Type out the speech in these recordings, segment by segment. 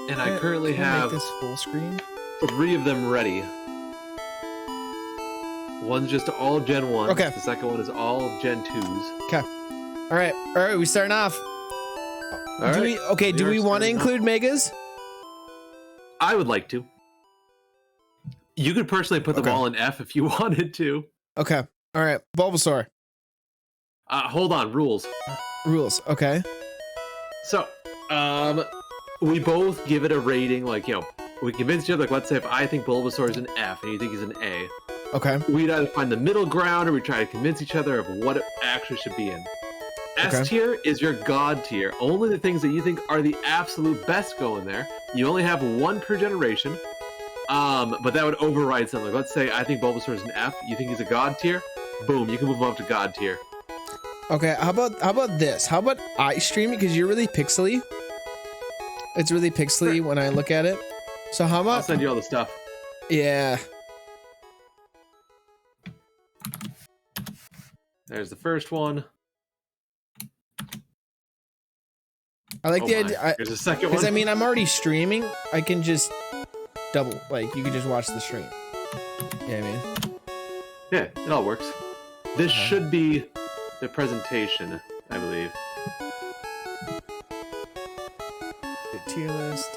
And I currently Can I have make this full screen. 3 of them ready. One's just all Gen 1. Okay. The second one is all Gen 2s. Okay. All right. We starting off. All right. Do we want to include megas? I would like to. You could personally put them all in F if you wanted to. Okay. All right. Bulbasaur. Hold on. Rules. Okay. So, we both give it a rating. Like, we convince each other. Like, let's say if I think Bulbasaur is an F and you think he's an A. Okay. We'd either find the middle ground or we try to convince each other of what it actually should be in. S tier is your God tier. Only the things that you think are the absolute best go in there. You only have 1 per generation. But that would override something. Like, let's say I think Bulbasaur is an F. You think he's a God tier? Boom, you can move him up to God tier. Okay. How about this? How about I stream it because you're really pixely. It's really pixely when I look at it. So how about I'll send you all the stuff. Yeah. There's the first one. I like the idea. There's a second one. Because I mean, I'm already streaming. I can just double. Like you can just watch the stream. Yeah, I mean. Yeah, it all works. This should be the presentation, I believe. The tier list.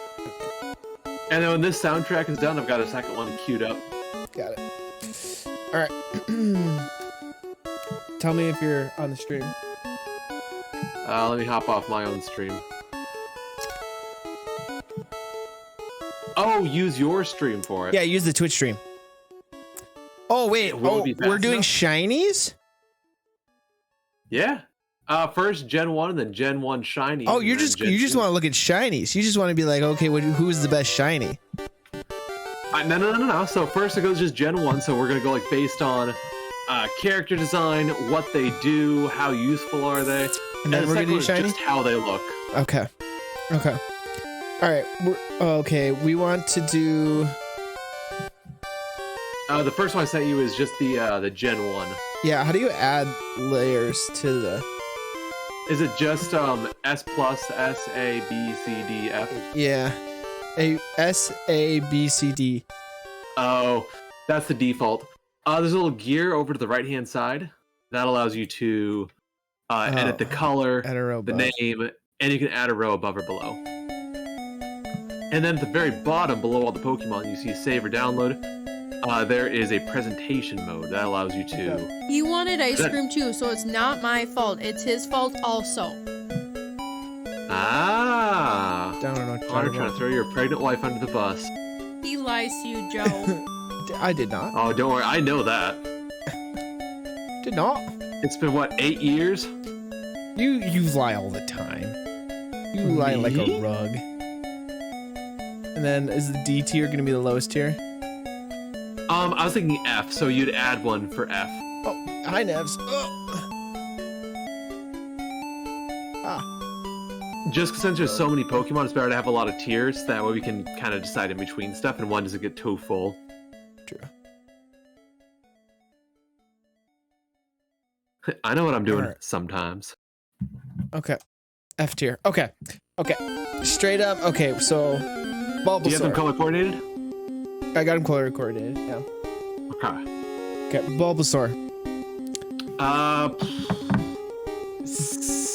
And then when this soundtrack is done, I've got a second one queued up. Got it. All right. Tell me if you're on the stream. Let me hop off my own stream. Oh, use your stream for it. Yeah, use the Twitch stream. Oh wait, we're doing shinies? Yeah. First Gen 1 and then Gen 1 shiny. Oh, you just want to look at shinies. You just want to be like, okay, who's the best shiny? No. So first it goes just Gen 1, so we're gonna go like based on character design, what they do, how useful are they, and then we're gonna do shiny. Just how they look. Okay. All right. Okay. We want to do. The first one I sent you is just the Gen 1. Yeah. How do you add layers to the? Is it just S plus S A B C D F? Yeah. S A B C D. Oh, that's the default. There's a little gear over to the right hand side that allows you to edit the color, the name, and you can add a row above or below. And then at the very bottom, below all the Pokemon, you see save or download. There is a presentation mode that allows you to. He wanted ice cream too, so it's not my fault. It's his fault also. Ah. Connor trying to throw your pregnant wife under the bus. He lies to you, Joe. I did not. Oh, don't worry. I know that. Did not. It's been what, 8 years? You lie all the time. You lie like a rug. And then is the D tier gonna be the lowest tier? I was thinking F, so you'd add one for F. Oh, hi Nevs. Just since there's so many Pokemon, it's better to have a lot of tiers. That way we can kind of decide in between stuff, and one doesn't get too full. True. I know what I'm doing sometimes. Okay. F tier. Okay. Straight up. Okay, so Bulbasaur. Do you have them color coordinated? I got them color coordinated. Yeah. Okay. Bulbasaur.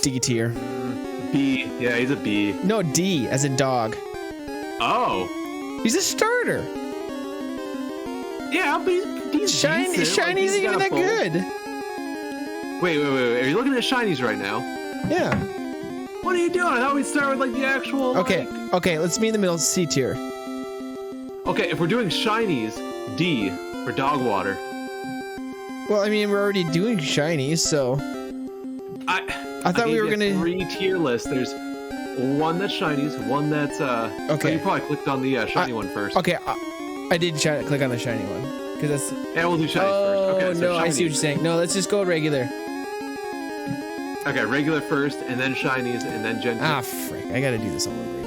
D tier. B. Yeah, he's a B. No, D as in dog. Oh. He's a starter. Yeah, but he's Shiny's like, even that good. Wait. Are you looking at shinies right now? Yeah. What are you doing? I thought we'd start with like the actual. Okay. Let's meet in the middle. C tier. Okay, if we're doing shinies, D for dog water. Well, I mean, we're already doing shinies, so. I thought we were gonna 3-tier list. There's one that's shinies, one that's okay. So you probably clicked on the shiny one first. Okay, I did click on the shiny one because that's. Yeah, we'll do shinies first. Okay, so no, shinies. I see what you're saying. No, let's just go regular. Okay, regular first, and then shinies, and then Gen 2. Ah, frick! I gotta do this all over again.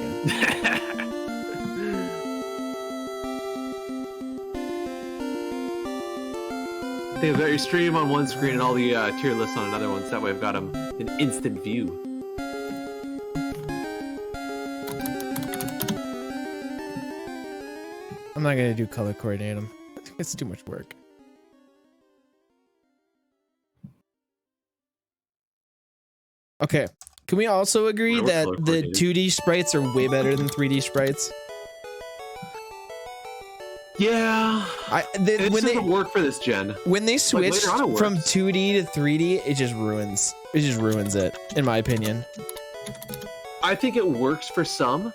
Think about your stream on one screen and all the tier lists on another one, so that way I've got them in instant view. I'm not gonna do color coordinate them. It's too much work. Okay. Can we also agree that the 2D sprites are way better than 3D sprites? Yeah. It doesn't work for this gen. When they switch from 2D to 3D, it just ruins. It just ruins it, in my opinion. I think it works for some.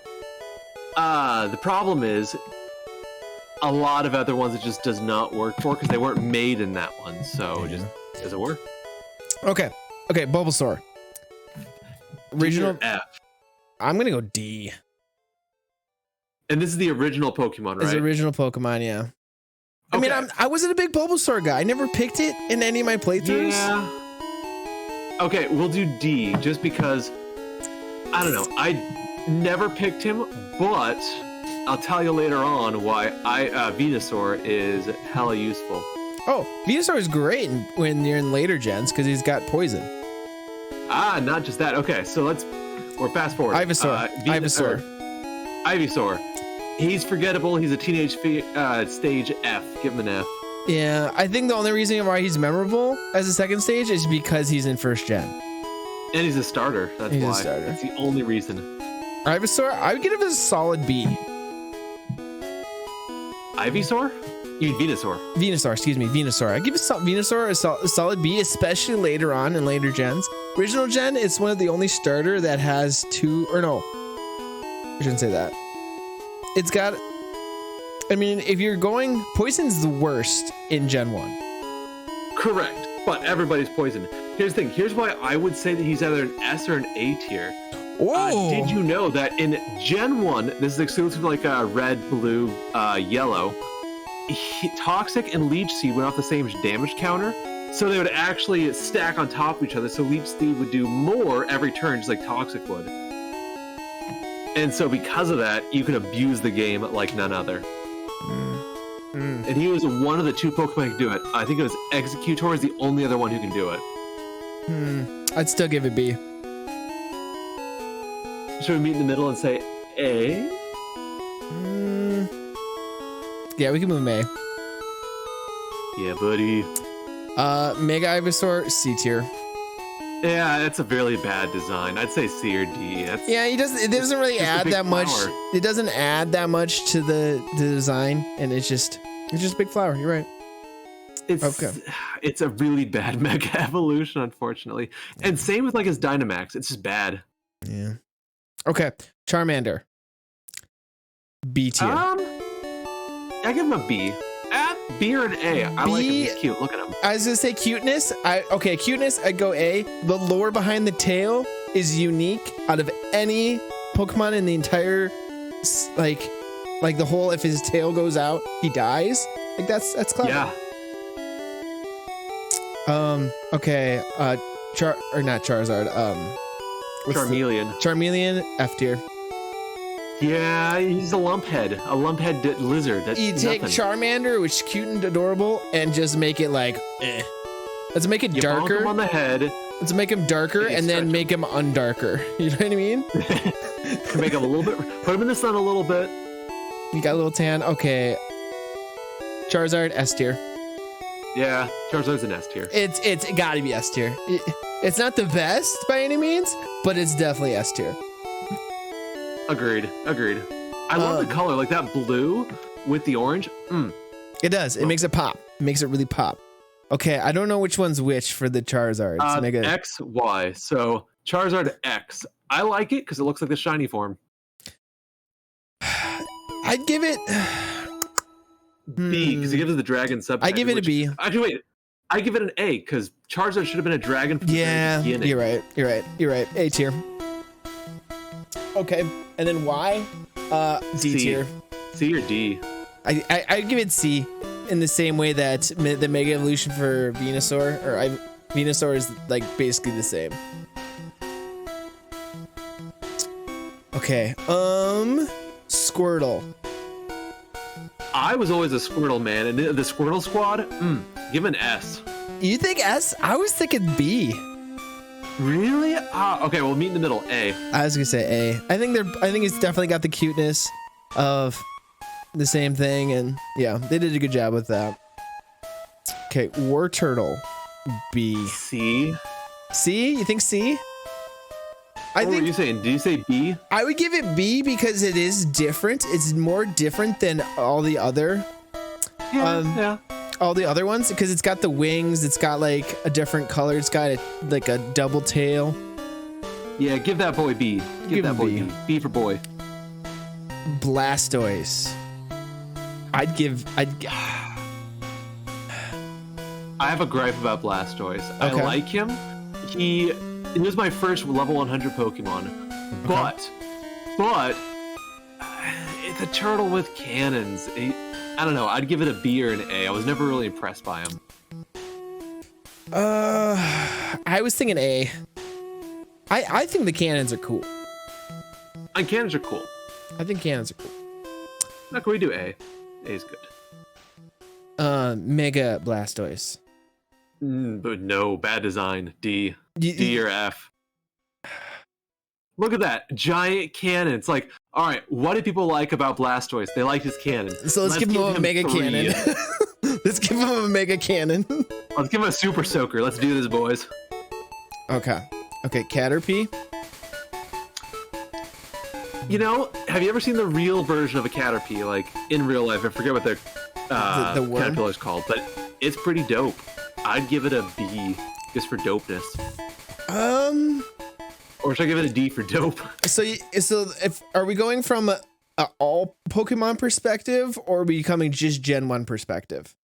The problem is a lot of other ones it just does not work for because they weren't made in that one. So it just doesn't work. Okay. Okay, Bulbasaur. Original F. I'm gonna go D. And this is the original Pokemon, right? It's the original Pokemon, yeah. I mean, I wasn't a big Bulbasaur guy. I never picked it in any of my playthroughs. Yeah. Okay, we'll do D just because I don't know. I never picked him, but I'll tell you later on why Venusaur is hella useful. Oh, Venusaur is great when you're in later gens because he's got poison. Not just that. Okay, so we're fast forward. Ivysaur. Ivysaur. He's forgettable. He's a teenage stage F. Give him an F. Yeah, I think the only reason why he's memorable as a second stage is because he's in first gen. And he's a starter. That's he's why. A starter. That's the only reason. Ivysaur, I would give him a solid B. Ivysaur? You mean Venusaur? Venusaur, excuse me, Venusaur. I give Venusaur a solid B, especially later on in later gens. Original gen, it's one of the only starter that has I shouldn't say that. It's got, I mean, if you're going, poison's the worst in Gen 1. Correct, but everybody's poison. Here's the thing, here's why I would say that he's either an S or an A tier. Did you know that in Gen 1, this is exclusive to like red, blue, yellow, Toxic and Leech Seed went off the same damage counter, so they would actually stack on top of each other, so Leech Seed would do more every turn, just like Toxic would. And so because of that, you can abuse the game like none other. And he was one of the 2 Pokemon who could do it. I think it was Executor is the only other one who can do it. I'd still give it B. Should we meet in the middle and say A? Yeah, we can move A. Yeah, buddy. Mega Ivysaur, C tier. Yeah, it's a really bad design. I'd say C or D. Yeah, it doesn't really add that much. It doesn't add that much to the design, and it's just a big flower. You're right. It's a really bad Mega Evolution, unfortunately. And same with like his Dynamax. It's just bad. Yeah. Okay, Charmander. B tier. I give him a B. B or an A. I like him. He's cute. Look at him. I was gonna say cuteness. Cuteness. I'd go A. The lore behind the tail is unique out of any Pokemon in the entire, like the whole. If his tail goes out, he dies. Like that's clever. Yeah. Okay. Not Charizard. Charmeleon. Charmeleon. F tier. Yeah, he's a lumphead lizard. That's you take nothing. Charmander, which is cute and adorable, and just make it like, Let's make it darker. Bonk him on the head. Let's make him darker and then make him undarker. You know what I mean? Make him a little bit. Put him in the sun a little bit. You got a little tan. Okay. Charizard, S tier. Yeah, Charizard's an S tier. It's gotta be S tier. It's not the best by any means, but it's definitely S tier. Agreed. I love the color, like that blue with the orange. It does. It makes it pop. It makes it really pop. Okay, I don't know which one's which for the Charizard. X, Y. So Charizard X. I like it because it looks like the shiny form. I'd give it B because it gives it the dragon subtype. I give it a B. Actually, wait. I give it an A because Charizard should have been a dragon from the very beginning. You're right. A tier. Okay, and then Y, D tier. C or D? I give it C, in the same way that the Mega Evolution for Venusaur Venusaur is like basically the same. Okay, Squirtle. I was always a Squirtle man, and the Squirtle Squad, give an S. You think S? I was thinking B. Really? Okay, we'll meet in the middle. A. I was gonna say A. I think it's definitely got the cuteness of the same thing, and yeah, they did a good job with that. Okay, War Turtle, B. C. C? You think C? What were you saying? Did you say B? I would give it B because it is different. It's more different than all the other. Yeah. All the other ones, because it's got the wings, it's got like a different color, it's got like a double tail. Yeah, give that boy B. Give that boy B. B for boy. Blastoise. I have a gripe about Blastoise. Okay. I like him. He was my first level 100 Pokemon, but it's a turtle with cannons. I don't know. I'd give it a B or an A. I was never really impressed by him. I was thinking A. I think the cannons are cool. And cannons are cool. I think cannons are cool. How can we do A? A is good. Mega Blastoise. But no, bad design. D. D or F. Look at that. Giant cannons. Like, all right, what do people like about Blastoise? They like his cannon. So let's give him a mega cannon. Let's give him a mega cannon. Let's give him a super soaker. Let's do this, boys. Okay. Okay, Caterpie. You know, have you ever seen the real version of a Caterpie, like in real life? I forget what the caterpillar's called, but it's pretty dope. I'd give it a B just for dopeness. Or should I give it a D for dope? So if are we going from a all Pokemon perspective, or are we coming just Gen 1 perspective?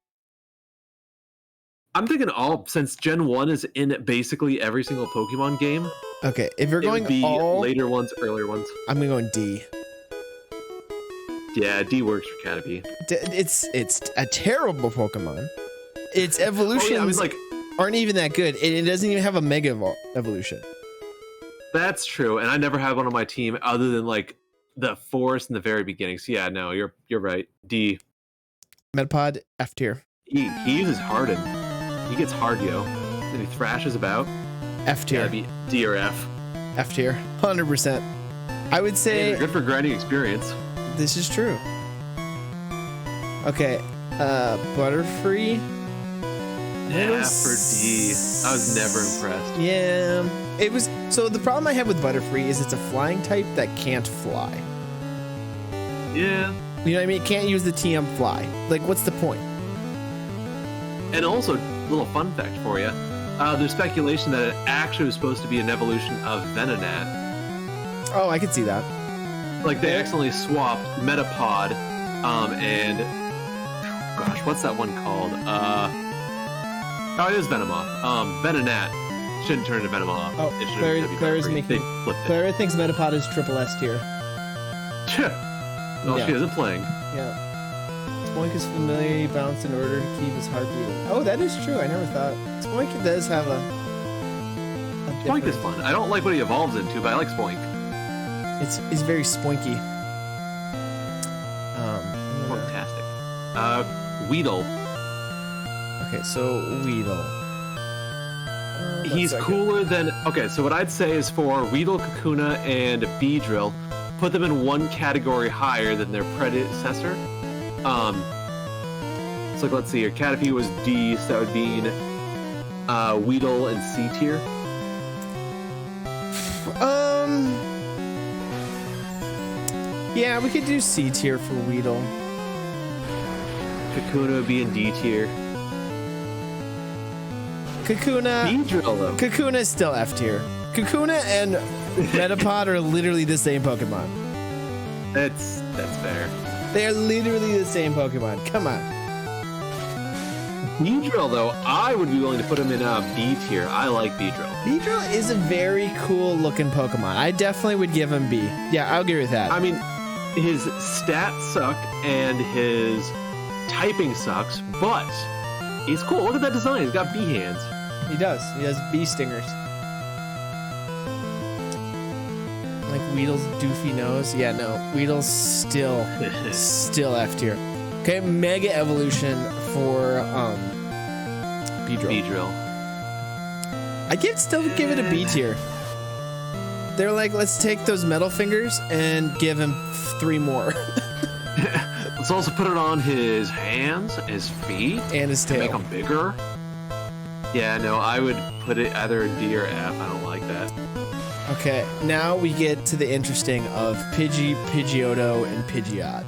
I'm thinking all, since Gen 1 is in basically every single Pokemon game. Okay, if you're going be all later ones, earlier ones. I'm going D. Yeah, D works for Caterpie. It's a terrible Pokemon. Its evolutions aren't even that good. It doesn't even have a Mega Evolution. That's true, and I never had one on my team other than like the forest in the very beginning. So yeah, no, you're right. D. Metapod, F tier. He uses Harden. He gets hard, yo. And he thrashes about. F tier. Yeah, D or F. F tier. 100%. I would say. Hey, good for grinding experience. This is true. Okay. Butterfree. F for D. I was never impressed. Yeah. It was. So the problem I have with Butterfree is it's a flying type that can't fly. Yeah. You know what I mean? It can't use the TM fly. Like, what's the point? And also, little fun fact for you. There's speculation that it actually was supposed to be an evolution of Venonat. Oh, I could see that. Like, they accidentally swapped Metapod, and... Gosh, what's that one called? Oh, it is Venomoth. Venonat shouldn't turn into Venomoth. Oh, Clara's making... Clara thinks Metapod is triple S tier. No, yeah. She isn't playing. Yeah. Spoink is familiarly bounced in order to keep his heart beating. Oh, that is true. I never thought. Spoink does have a Spoink is fun. I don't like what he evolves into, but I like Spoink. It's very spoinky. Fantastic. Weedle. Okay, so Weedle. He's cooler than... Okay, so what I'd say is for Weedle, Kakuna, and Beedrill, put them in one category higher than their predecessor. So let's see here. Caterpie was D, so that would be Weedle and C tier. Yeah, we could do C tier for Weedle. Kakuna would be in D tier. Kakuna. Beedrill, though. Kakuna is still F tier. Kakuna and Metapod are literally the same Pokemon. That's fair. They are literally the same Pokemon. Come on. Beedrill, though, I would be willing to put him in B tier. I like Beedrill. Beedrill is a very cool looking Pokemon. I definitely would give him B. Yeah, I'll agree with that. I mean, his stats suck and his typing sucks, but he's cool. Look at that design. He's got bee hands. He does. He has bee stingers. Like Weedle's doofy nose. Yeah, no. Weedle's still F tier. Okay, Mega Evolution for Beedrill. Beedrill. I can still give it a B tier. They're like, let's take those metal fingers and give him 3 more. Let's also put it on his hands, his feet, and his tail. Make them bigger. Yeah, no, I would put it either a D or F. I don't like that. Okay, now we get to the interesting of Pidgey, Pidgeotto, and Pidgeot.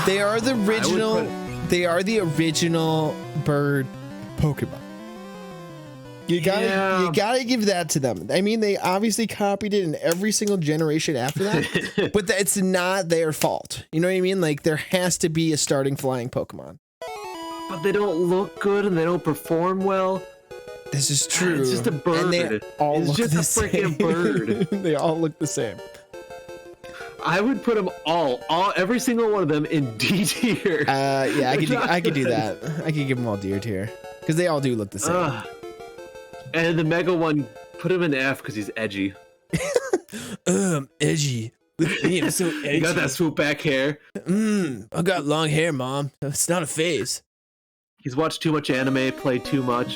They are the original. They are the original bird Pokemon. You gotta give that to them. I mean, they obviously copied it in every single generation after that, but it's not their fault. You know what I mean? Like, there has to be a starting flying Pokemon. But they don't look good and they don't perform well. This is true. It's just a bird. And they all it's look just the a freaking bird. They all look the same. I would put them every single one of them in D tier. Yeah, I could do that. I could give them all D tier because they all do look the same. And the Mega one, put him in F because he's edgy. Edgy. Look at me, I'm so edgy. You got that swoop back hair. I got long hair, Mom. It's not a phase. He's watched too much anime, played too much.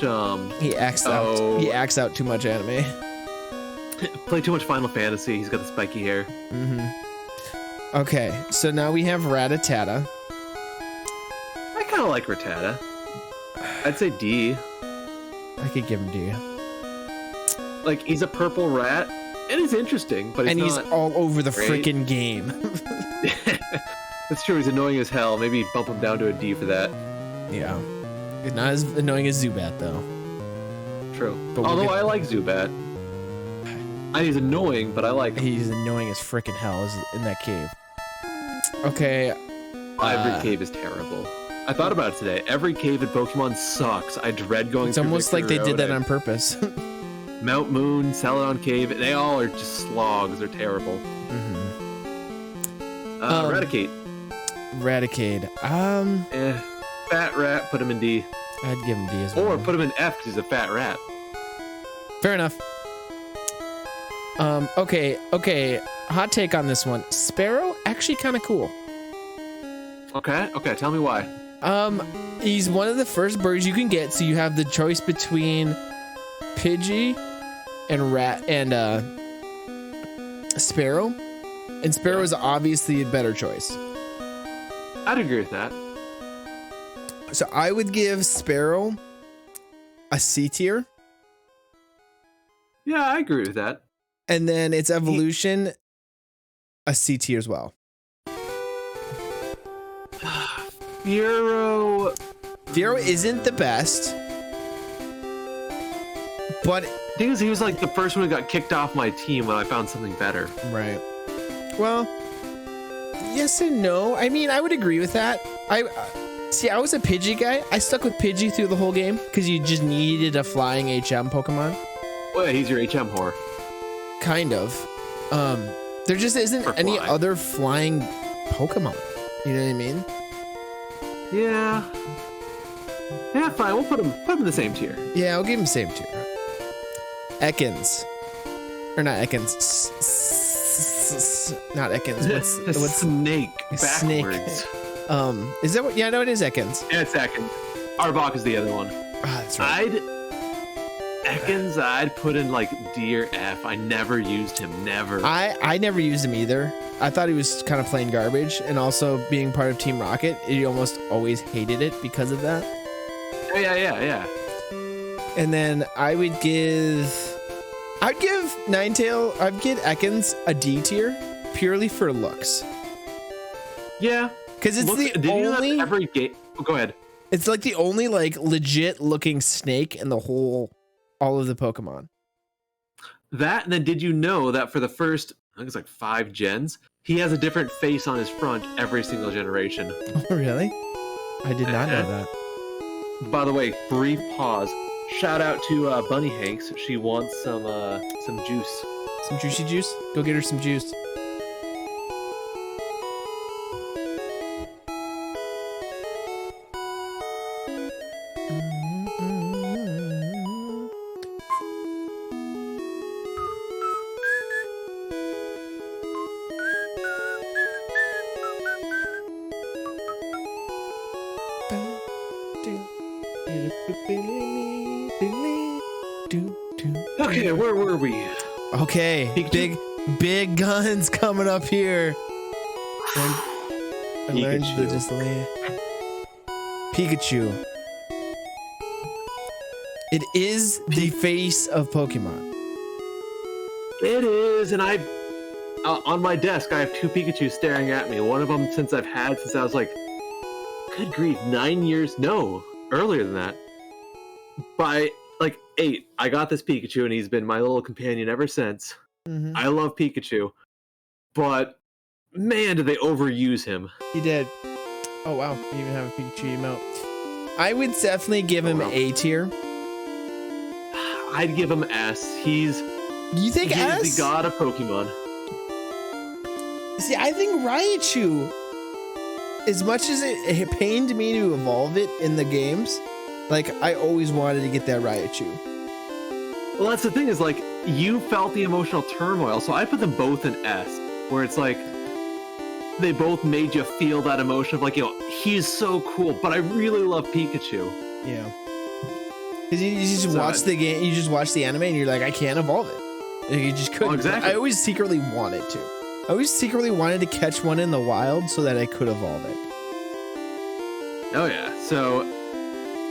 He acts out. He acts out too much anime. Played too much Final Fantasy. He's got the spiky hair. Okay, so now we have Rattata. I kind of like Rattata. I'd say D. I could give him D. Like, he's a purple rat, and he's interesting, but he's all over the freaking game. That's true. He's annoying as hell. Maybe bump him down to a D for that. Yeah. Not as annoying as Zubat, though. True. But although I like Zubat. He's annoying, but I like him. He's annoying as freaking hell in that cave. Okay. Every cave is terrible. I thought about it today. Every cave in Pokemon sucks. I dread going through. It's almost like they did that on purpose. Mount Moon, Celadon Cave, they all are just slogs. They're terrible. Raticate. Fat rat, put him in D. I'd give him D as well. Or put him in F because he's a fat rat. Fair enough. Okay. Hot take on this one. Sparrow, actually kind of cool. Okay, tell me why. He's one of the first birds you can get, so you have the choice between Pidgey and Sparrow. And Sparrow is obviously a better choice. I'd agree with that. So I would give Sparrow a C tier. Yeah, I agree with that. And then its evolution, a C tier as well. Fearow isn't the best, but the thing is, he was like the first one who got kicked off my team when I found something better. Right. Well, yes and no. I mean, I would agree with that. I was a Pidgey guy. I stuck with Pidgey through the whole game because you just needed a flying HM Pokemon. Oh yeah, he's your HM whore. Kind of. There just isn't any other flying Pokemon. You know what I mean? Yeah, fine. We'll put him in the same tier. Yeah, I'll give him same tier. Ekans, or not Ekans? Not Ekans. What's Snake? Snake. Backwards. Is that what? Yeah, no, it is Ekans. Yeah, it's Ekans. Arbok is the other one. That's right. Ekans, I'd put in like D or F. I never used him. Never. I never used him either. I thought he was kind of plain garbage, and also being part of Team Rocket, you almost always hated it because of that. Yeah. And then I'd give Ninetale, I'd give Ekans a D tier purely for looks. Yeah, because it's the only every game. Oh, go ahead. It's like the only like legit looking snake in all of the Pokemon. That, and then did you know that for the first, I think it's like 5 gens, he has a different face on his front every single generation. Oh, really? I did not know that. By the way, brief pause. Shout out to Bunny Hanks. She wants some juice. Some juicy juice? Go get her some juice. Okay, where were we? Okay, big guns coming up here. I learned to just leave. Pikachu. It is the face of Pokemon. It is, and I on my desk I have 2 Pikachu staring at me. One of them since I was like, good grief, 9 years? No, earlier than that. By like 8, I got this Pikachu, and he's been my little companion ever since. Mm-hmm. I love Pikachu, but man, did they overuse him. He did. Oh wow, you even have a Pikachu emote. I would definitely give him A tier. I'd give him S. He's You think S? the god of Pokemon. See, I think Raichu, as much as it pained me to evolve it in the games, like, I always wanted to get that Raichu. Well, that's the thing is, like, you felt the emotional turmoil, so I put them both in S, where it's like, they both made you feel that emotion of, like, he's so cool, but I really love Pikachu. Yeah. Because you just watch the game, you just watch the anime, and you're like, I can't evolve it. Like, you just couldn't. Oh, exactly. I always secretly wanted to. I always secretly wanted to catch one in the wild so that I could evolve it. Oh, yeah. So,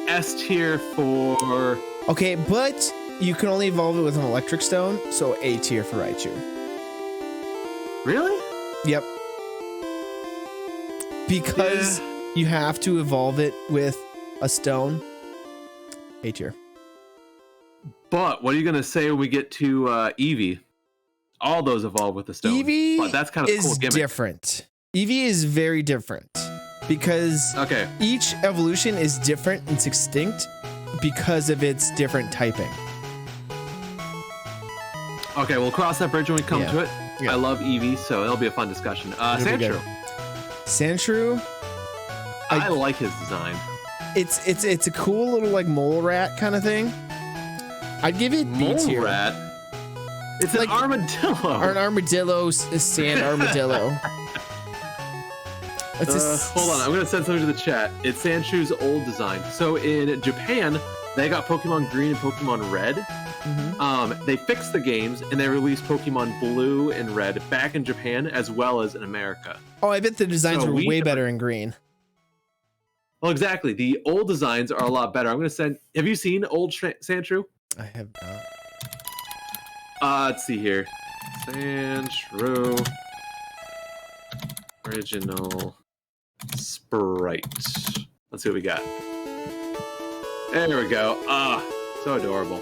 S tier for... Okay, but you can only evolve it with an electric stone, so A tier for Raichu. Really? Yep. Because you have to evolve it with a stone. A tier. But what are you going to say when we get to Eevee? All those evolve with the stone. Eevee but that's kind of a cool is gimmick. different. Eevee is very different because each evolution is different and it's extinct because of its different typing. Okay, we'll cross that bridge when we come to it. Yeah. I love Eevee, so it'll be a fun discussion. Sandshrew. Sandshrew. I like his design. It's a cool little like mole rat kind of thing. I'd give it B tier. Mole rat? It's like an armadillo. Or an armadillo, a sand armadillo. Hold on, I'm going to send something to the chat. It's Sandshrew's old design. So in Japan, they got Pokemon Green and Pokemon Red. Mm-hmm. They fixed the games and they released Pokemon Blue and Red back in Japan as well as in America. Oh, I bet the designs were way better in green. Well, exactly. The old designs are a lot better. I'm going to send... Have you seen old Sandshrew? I have not. Let's see here. Sandshrew original sprite. Let's see what we got. There we go. So adorable.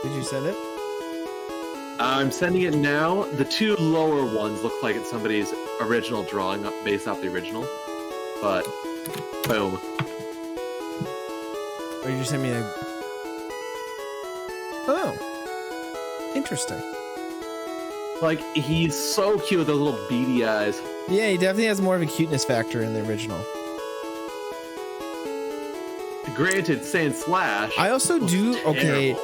Did you send it? I'm sending it now. The 2 lower ones look like it's somebody's original drawing based off the original. But, boom. Or you just send me a... Oh. Interesting. Like, he's so cute with those little beady eyes. Yeah, he definitely has more of a cuteness factor in the original. Granted, Sandslash. I also do... Okay,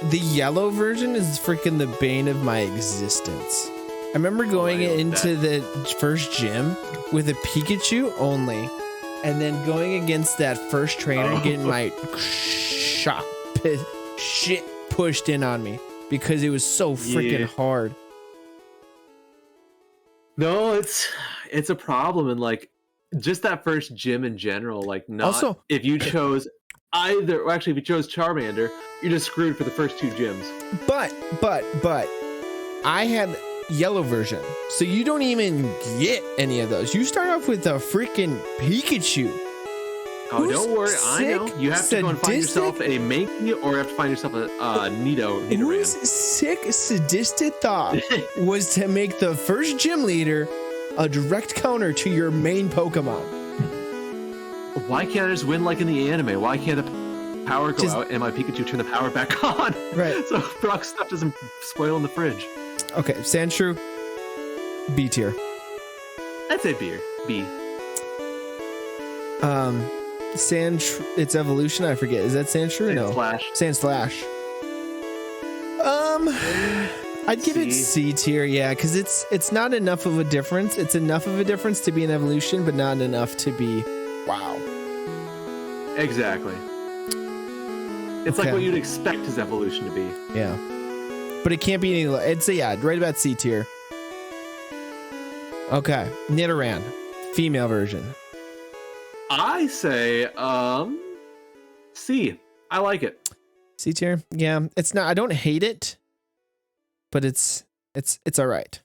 the yellow version is freaking the bane of my existence. I remember going into the first gym with a Pikachu only, and then going against that first trainer and getting my shit pushed in on me because it was so freaking hard. No, it's a problem, and like just that first gym in general, like not also, if you chose either, well, actually if you chose Charmander, you're just screwed for the first 2 gyms. But I had yellow version, so you don't even get any of those. You start off with a freaking Pikachu. Oh, don't worry, I know. You have to go and find yourself a Mankey, or you have to find yourself a Nidoran. Whose sick, sadistic thought was to make the first gym leader a direct counter to your main Pokemon? Why can't I just win like in the anime? Why can't the power go out and my Pikachu turn the power back on? Right. So Brock's stuff doesn't spoil in the fridge. Okay, Sandshrew, B tier. I'd say B. Its evolution, I forget. Is that Sandshrew? No. Sandslash. I'd give it C tier, yeah, because it's not enough of a difference. It's enough of a difference to be an evolution, but not enough to be wow. Exactly. It's like what you'd expect his evolution to be. Yeah. But it can't be any. It's right about C tier. Okay, Nidoran, female version. I say C. I like it. C tier. Yeah, it's not. I don't hate it, but it's all right.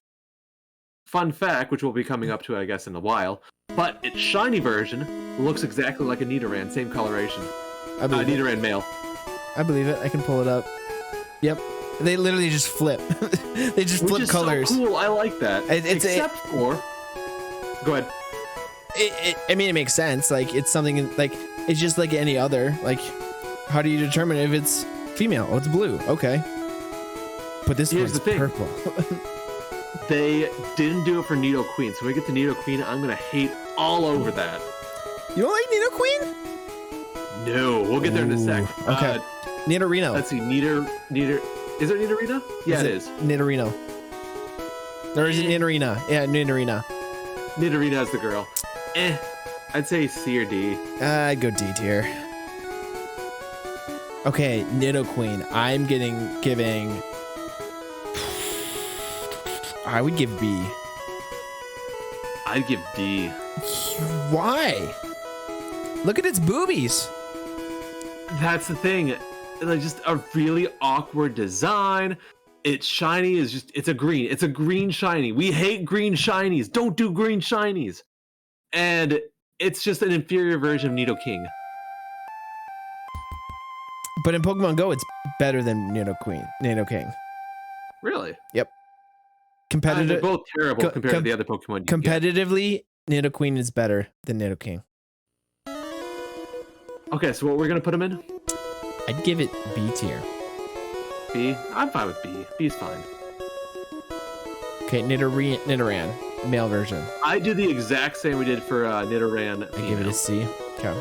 Fun fact, which we'll be coming up to, I guess, in a while. But its shiny version looks exactly like a Nidoran, same coloration. Nidoran male. I believe it. I can pull it up. Yep. They literally just flip. They just flip colors. So cool. I like that. Except for. Go ahead. I mean, it makes sense. Like, it's something like it's just like any other. Like, how do you determine if it's female? Oh, it's blue. Okay. But this one's purple. They didn't do it for Nidoqueen, so when we get to Nidoqueen, I'm gonna hate all over that. You don't like Nidoqueen? No, we'll get there in a sec. Okay. Nidorino. Let's see, is it Nidorina? Yeah, it is. Nidorino. Or is it Nidorina? Yeah, Nidorina. Nidorina is the girl. I'd say C or D. I'd go D tier. Okay, Nidoqueen. I'm giving. I would give B. I'd give D. Why? Look at its boobies. That's the thing. Like, just a really awkward design. Its shiny is just, it's a green shiny. We hate green shinies. Don't do green shinies. And it's just an inferior version of Nidoking. But in Pokemon Go, it's better than Nidoking. Really? Yep. Competitive. They're both terrible compared to the other Pokemon. Competitively, Nidoqueen is better than Nidoking. Okay, so what we're gonna put them in? I'd give it B tier. B? I'm fine with B. B's fine. Okay, Nidoran, male version. I do the exact same we did for Nidoran. I give it a C. Okay.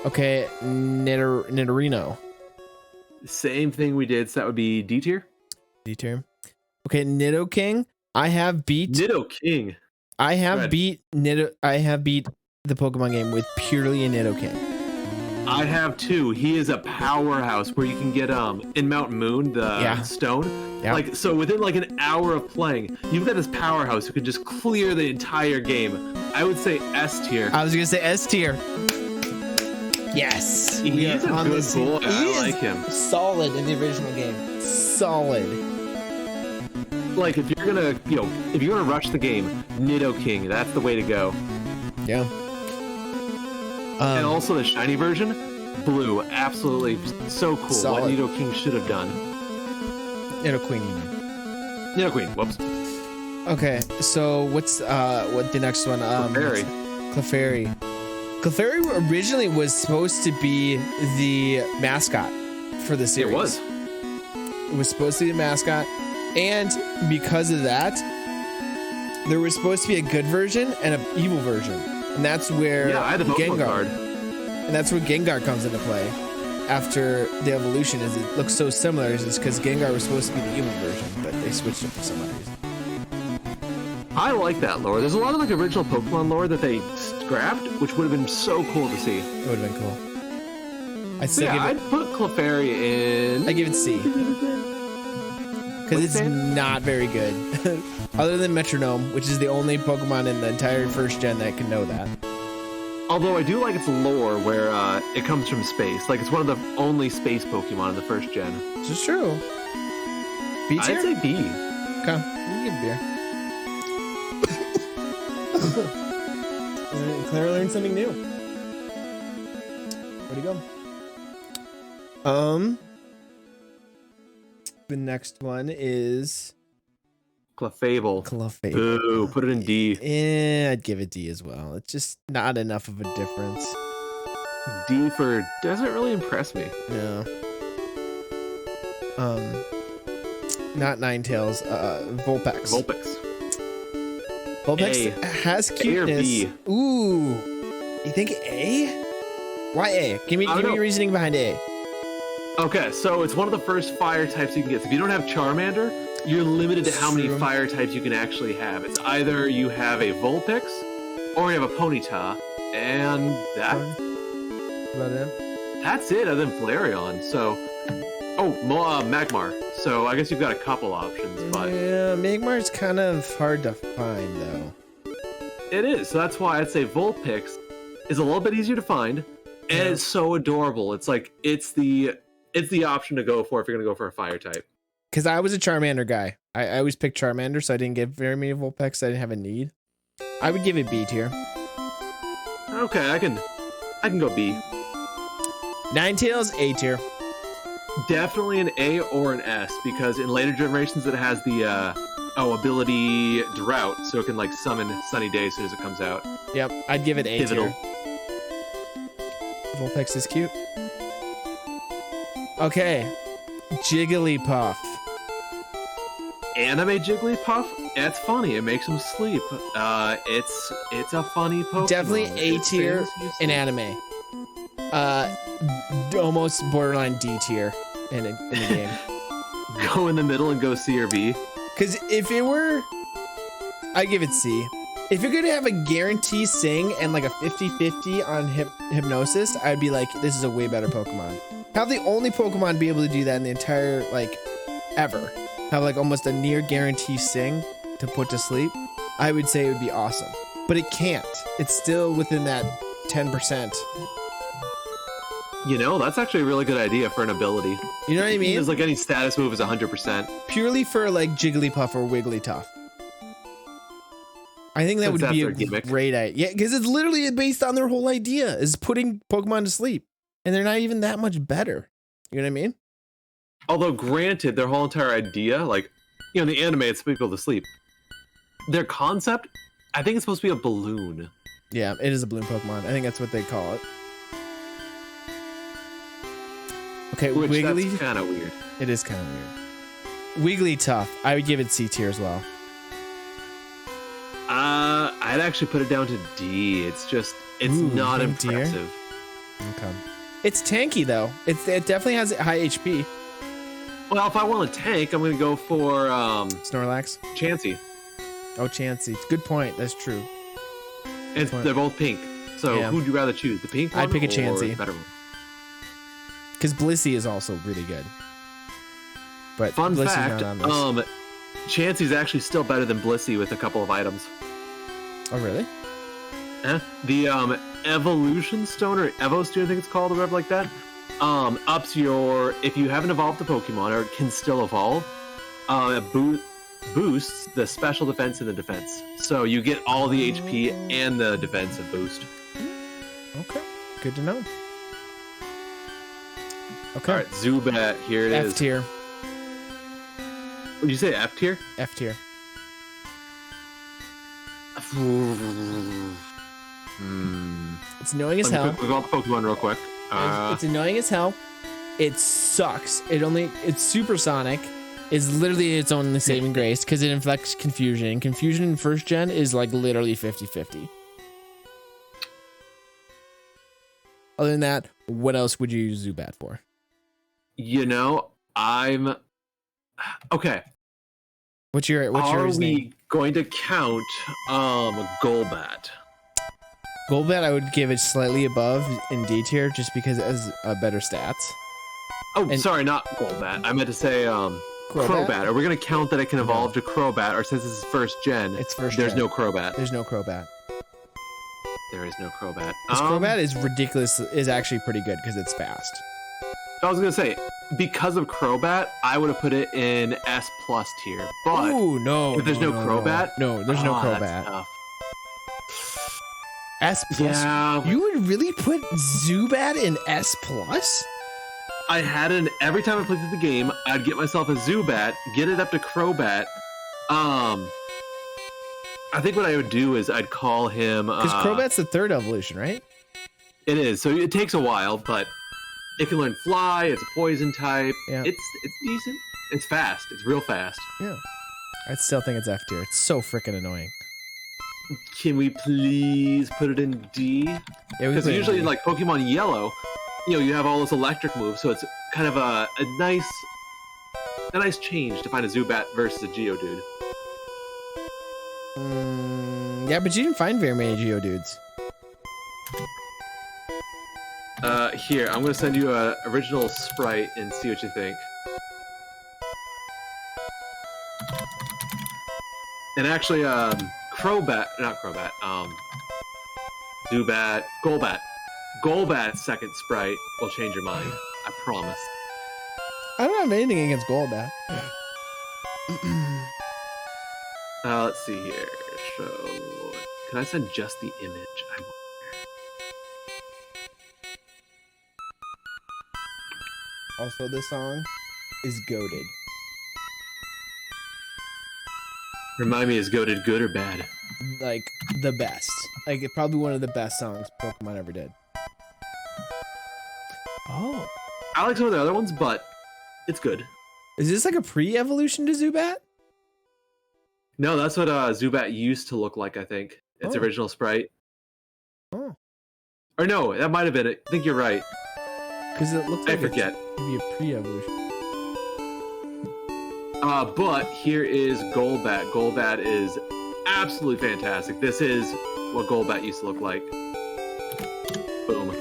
Okay, Nidorino. Same thing we did, so that would be D tier? D tier. Okay, Nidoking. I have beat Nidoking. I have beat the Pokemon game with purely a Nidoking. I have too. He is a powerhouse where you can get in Mount Moon, the stone. Yeah. Like, so within like an hour of playing, you've got this powerhouse who can just clear the entire game. I would say S tier. I was gonna say S tier. Yes. He's a good boy. I like him. Solid in the original game. Solid. Like, if you're gonna rush the game, Nidoking, that's the way to go. Yeah. And also the shiny version, blue, absolutely so cool. Solid. What Nidoking should have done. Nidoqueen. Nidoqueen. Whoops. Okay, so what's what the next one? Clefairy. Clefairy originally was supposed to be the mascot for the series. It was supposed to be the mascot, and because of that, there was supposed to be a good version and an evil version. And that's where I had the Gengar card. And that's where Gengar comes into play after the evolution. Is it looks so similar is because Gengar was supposed to be the evil version, but they switched it for some other reason. I like that lore. There's a lot of like original Pokemon lore that they scrapped, which would have been so cool to see. It would have been cool. I'd put Clefairy in. I give it C. Because it's not very good. Other than Metronome, which is the only Pokemon in the entire first gen that can know that. Although I do like its lore where it comes from space. Like, it's one of the only space Pokemon in the first gen. This is true. B tier? I'd say B. Okay, you can give Claire learned something new. Where'd he go? The next one is Clefable. Ooh, put it in D. Yeah, I'd give it D as well. It's just not enough of a difference. D for doesn't really impress me. No. Not Ninetales. Vulpix. Vulpix has cuteness. Ooh. You think A? Why A? Give me your reasoning behind A. Okay, so it's one of the first fire types you can get. So if you don't have Charmander, you're limited to how many fire types you can actually have. It's either you have a Vulpix or you have a Ponyta, and that. About it. that's it other than Flareon. So, Magmar. So I guess you've got a couple options, but yeah, Magmar's kind of hard to find though. It is. So that's why I'd say Vulpix is a little bit easier to find, and it's so adorable. It's like it's the option to go for if you're gonna go for a fire type. Because I was a Charmander guy. I always picked Charmander, so I didn't get very many Vulpix. I didn't have a need. I would give it B tier. Okay, I can go B. Ninetales, A tier. Definitely an A or an S, because in later generations it has the ability Drought, so it can like summon Sunny Day as soon as it comes out. Yep, I'd give it A tier. Vulpix is cute. Okay, Jigglypuff. Anime Jigglypuff? It's funny. It makes him sleep. It's a funny Pokemon. Definitely A tier in anime. Almost borderline D tier in the game. Go in the middle and go C or B. Because if it were, I give it C. If you're gonna have a guarantee sing and like a 50-50 on hypnosis, I'd be like, this is a way better Pokemon. Have the only Pokemon be able to do that in the entire like ever. Have like almost a near guarantee sing to put to sleep. I would say it would be awesome, but it can't. It's still within that 10%. You know, that's actually a really good idea for an ability. You know what I mean? It's like any status move is 100%. Purely for like Jigglypuff or Wigglytuff. I think that would be a great idea. Yeah, because it's literally based on their whole idea is putting Pokemon to sleep. And they're not even that much better. You know what I mean? Although granted, their whole entire idea, like, you know, in the anime, it's people to sleep. Their concept, I think it's supposed to be a balloon. Yeah, it is a balloon Pokemon. I think that's what they call it. Okay, which Wiggly. That's kind of weird. It is kind of weird. Wigglytuff. I would give it C tier as well. I'd actually put it down to D. It's not impressive. Okay. It's tanky though. It definitely has high HP. Well, if I want a tank, I'm gonna go for Snorlax. Chansey. Oh, Chansey. Good point. That's true. And they're both pink. So who'd you rather choose? The pink one? I'd pick a Chansey. Or the better one? Because Blissey is also really good. But fun Blissey's fact, not on this. Chansey's actually still better than Blissey with a couple of items. Oh, really? The Evolution Stone or Evo Stone, I think it's called, or whatever like that. Ups your, if you haven't evolved the Pokemon or can still evolve, it boosts the special defense and the defense. So you get all the HP and the defensive boost. Okay, good to know. Okay. All right, Zubat, here it is. F tier. Would you say F tier? F tier. It's annoying as hell. We've got the Pokemon real quick. It's annoying as hell. It sucks. It's supersonic. Is literally its only saving grace because it inflicts confusion. Confusion in first gen is like literally 50-50. Other than that, what else would you use Zubat for? You know, I'm okay. What's your Are we name? going to count Golbat? Golbat, I would give it slightly above in D tier just because it has better stats. Oh, sorry, not Golbat. I meant to say Crobat. Are we going to count that it can evolve to Crobat, or since this is first gen, it's first there's gen. no Crobat? There's no Crobat. There is no Crobat. This Crobat is ridiculous. Is actually pretty good because it's fast. I was going to say, because of Crobat, I would have put it in S+ tier. But ooh, no, if there's no Crobat, no, there's no Crobat. That's tough. S+. Yeah. You would really put Zubat in S+? I had it, every time I played through the game, I'd get myself a Zubat, get it up to Crobat. I think what I would do is I'd call him... Because Crobat's the third evolution, right? It is, so it takes a while, but it can learn Fly, it's a poison type. Yeah. It's decent. It's fast. It's real fast. Yeah. I still think it's F tier. It's so freaking annoying. Can we please put it in D? Because usually in like Pokemon Yellow, you know, you have all those electric moves, so it's kind of a nice change to find a Zubat versus a Geodude. Yeah, but you didn't find very many Geodudes. Here, I'm gonna send you a original sprite and see what you think. And actually, Zubat, Golbat's second sprite will change your mind. I promise. I don't have anything against Golbat. Let's see here. So, can I send just the image? I wonder. Also, this song is goated. Remind me, is goated good or bad? Like the best. Like probably one of the best songs Pokemon ever did. Oh, I like some of the other ones, but it's good. is this like a pre-evolution to Zubat? No, that's what Zubat used to look like, I think. Its original sprite. Oh. Or no, that might have been it. I think you're right. Because it looks like I forget. Maybe a pre-evolution. But here is Golbat. Golbat is absolutely fantastic. This is what Golbat used to look like. Boom.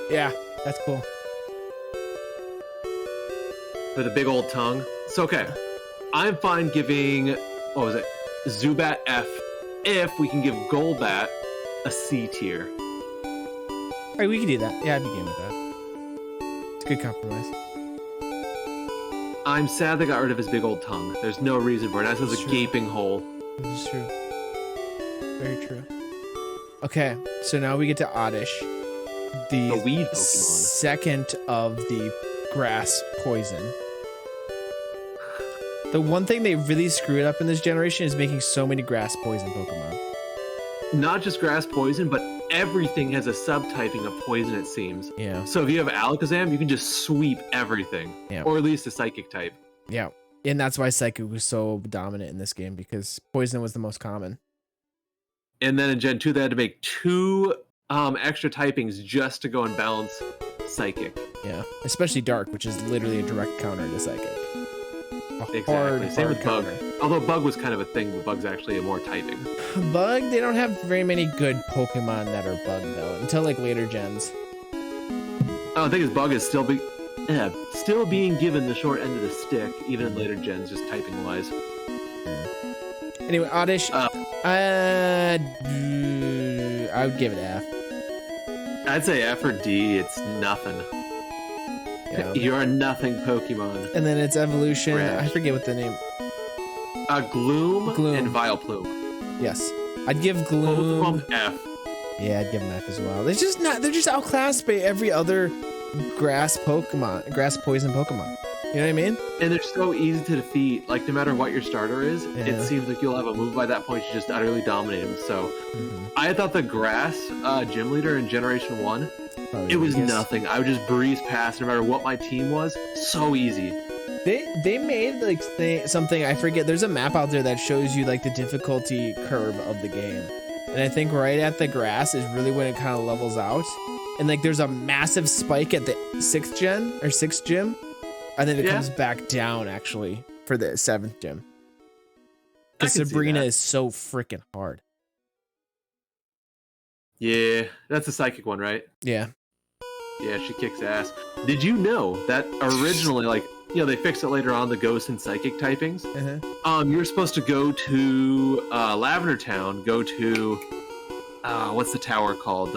Yeah, that's cool. With a big old tongue. It's okay. I'm fine giving, what was it? Zubat F if we can give Golbat a C tier. All right, we can do that. Yeah, I'd be game with that. It's a good compromise. I'm sad they got rid of his big old tongue. There's no reason for it. That has a gaping hole. This is true. Very true. Okay, so now we get to Oddish. The weed Pokemon. Second of the grass poison. The one thing they really screwed up in this generation is making so many grass poison Pokemon. Not just grass poison, but everything has a subtyping of poison, it seems. Yeah. So if you have Alakazam, you can just sweep everything. Yeah. Or at least a psychic type. Yeah. And that's why Psychic was so dominant in this game, because poison was the most common. And then in Gen 2, they had to make 2 extra typings just to go and balance Psychic. Yeah. Especially Dark, which is literally a direct counter to Psychic. Exactly. Same with Bug. counter. Although Bug was kind of a thing, but Bug's actually a more typing. Bug, they don't have very many good Pokemon that are Bug, though, until like later gens. I think his Bug is still being given the short end of the stick, even in later gens, just typing wise. Anyway, Oddish, I would give it F. I'd say F or D. It's nothing. Yeah. You're a nothing Pokemon. And then its evolution, Trash. I forget what the name. Gloom and Vileplume. Yes, I'd give Both Gloom. of them F. Yeah, I'd give them F as well. They're just not. They're just outclassed by every other grass poison Pokemon. You know what I mean? And they're so easy to defeat. Like, no matter what your starter is, it seems like you'll have a move by that point to just utterly dominate him. So, I thought the grass gym leader in Generation 1, it was nothing. I would just breeze past no matter what my team was. So easy. They made like something, I forget. There's a map out there that shows you like the difficulty curve of the game. And I think right at the grass is really when it kind of levels out. And like there's a massive spike at the 6th gen or 6th gym. And then it comes back down actually for the 7th gym. Because Sabrina is so freaking hard. Yeah, that's the psychic one, right? Yeah. Yeah, she kicks ass. Did you know that originally, like, you know, they fixed it later on, the ghost and psychic typings? You're supposed to go to Lavender Town, go to, what's the tower called?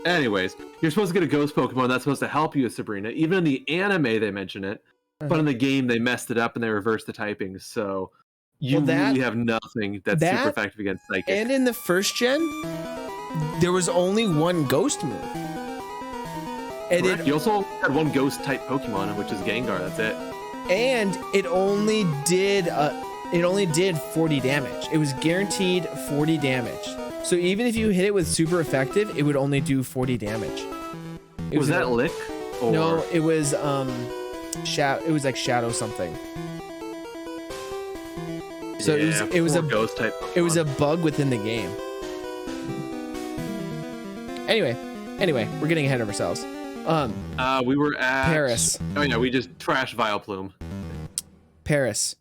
Anyways, you're supposed to get a ghost Pokemon that's supposed to help you with Sabrina. Even in the anime, they mention it. But in the game, they messed it up and they reversed the typings. So you really have nothing that's super effective against Psychic. And in the 1st gen, there was only one ghost move. And you also had one ghost type Pokemon, which is Gengar. That's it. And it only did 40 damage. It was guaranteed 40 damage. So even if you hit it with super effective, it would only do 40 damage. Was that Lick? Or... No, it was it was like Shadow something. So it was a ghost type Pokemon. It was a bug within the game. Anyway, we're getting ahead of ourselves. We were at Paris. Oh yeah, we just trashed Vileplume. Paris.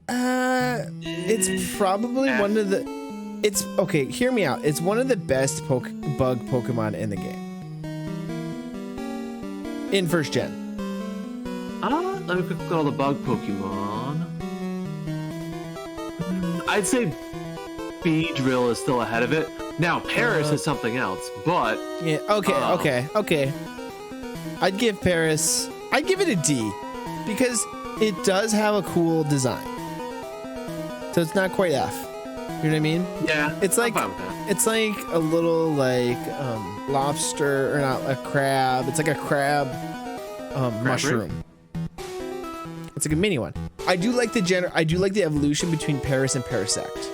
It's probably one of the. It's okay. Hear me out. It's one of the best bug Pokemon in the game. In first gen. Let me quick look at all the bug Pokemon. I'd say Beedrill is still ahead of it. Now Paris is something else, but yeah. Okay. I'd give Paris. I'd give it a D because it does have a cool design. So it's not quite F. You know what I mean? Yeah. It's like a little like lobster or not a crab. It's like a crab mushroom. It's like a mini one. I do like the evolution between Paris and Parasect.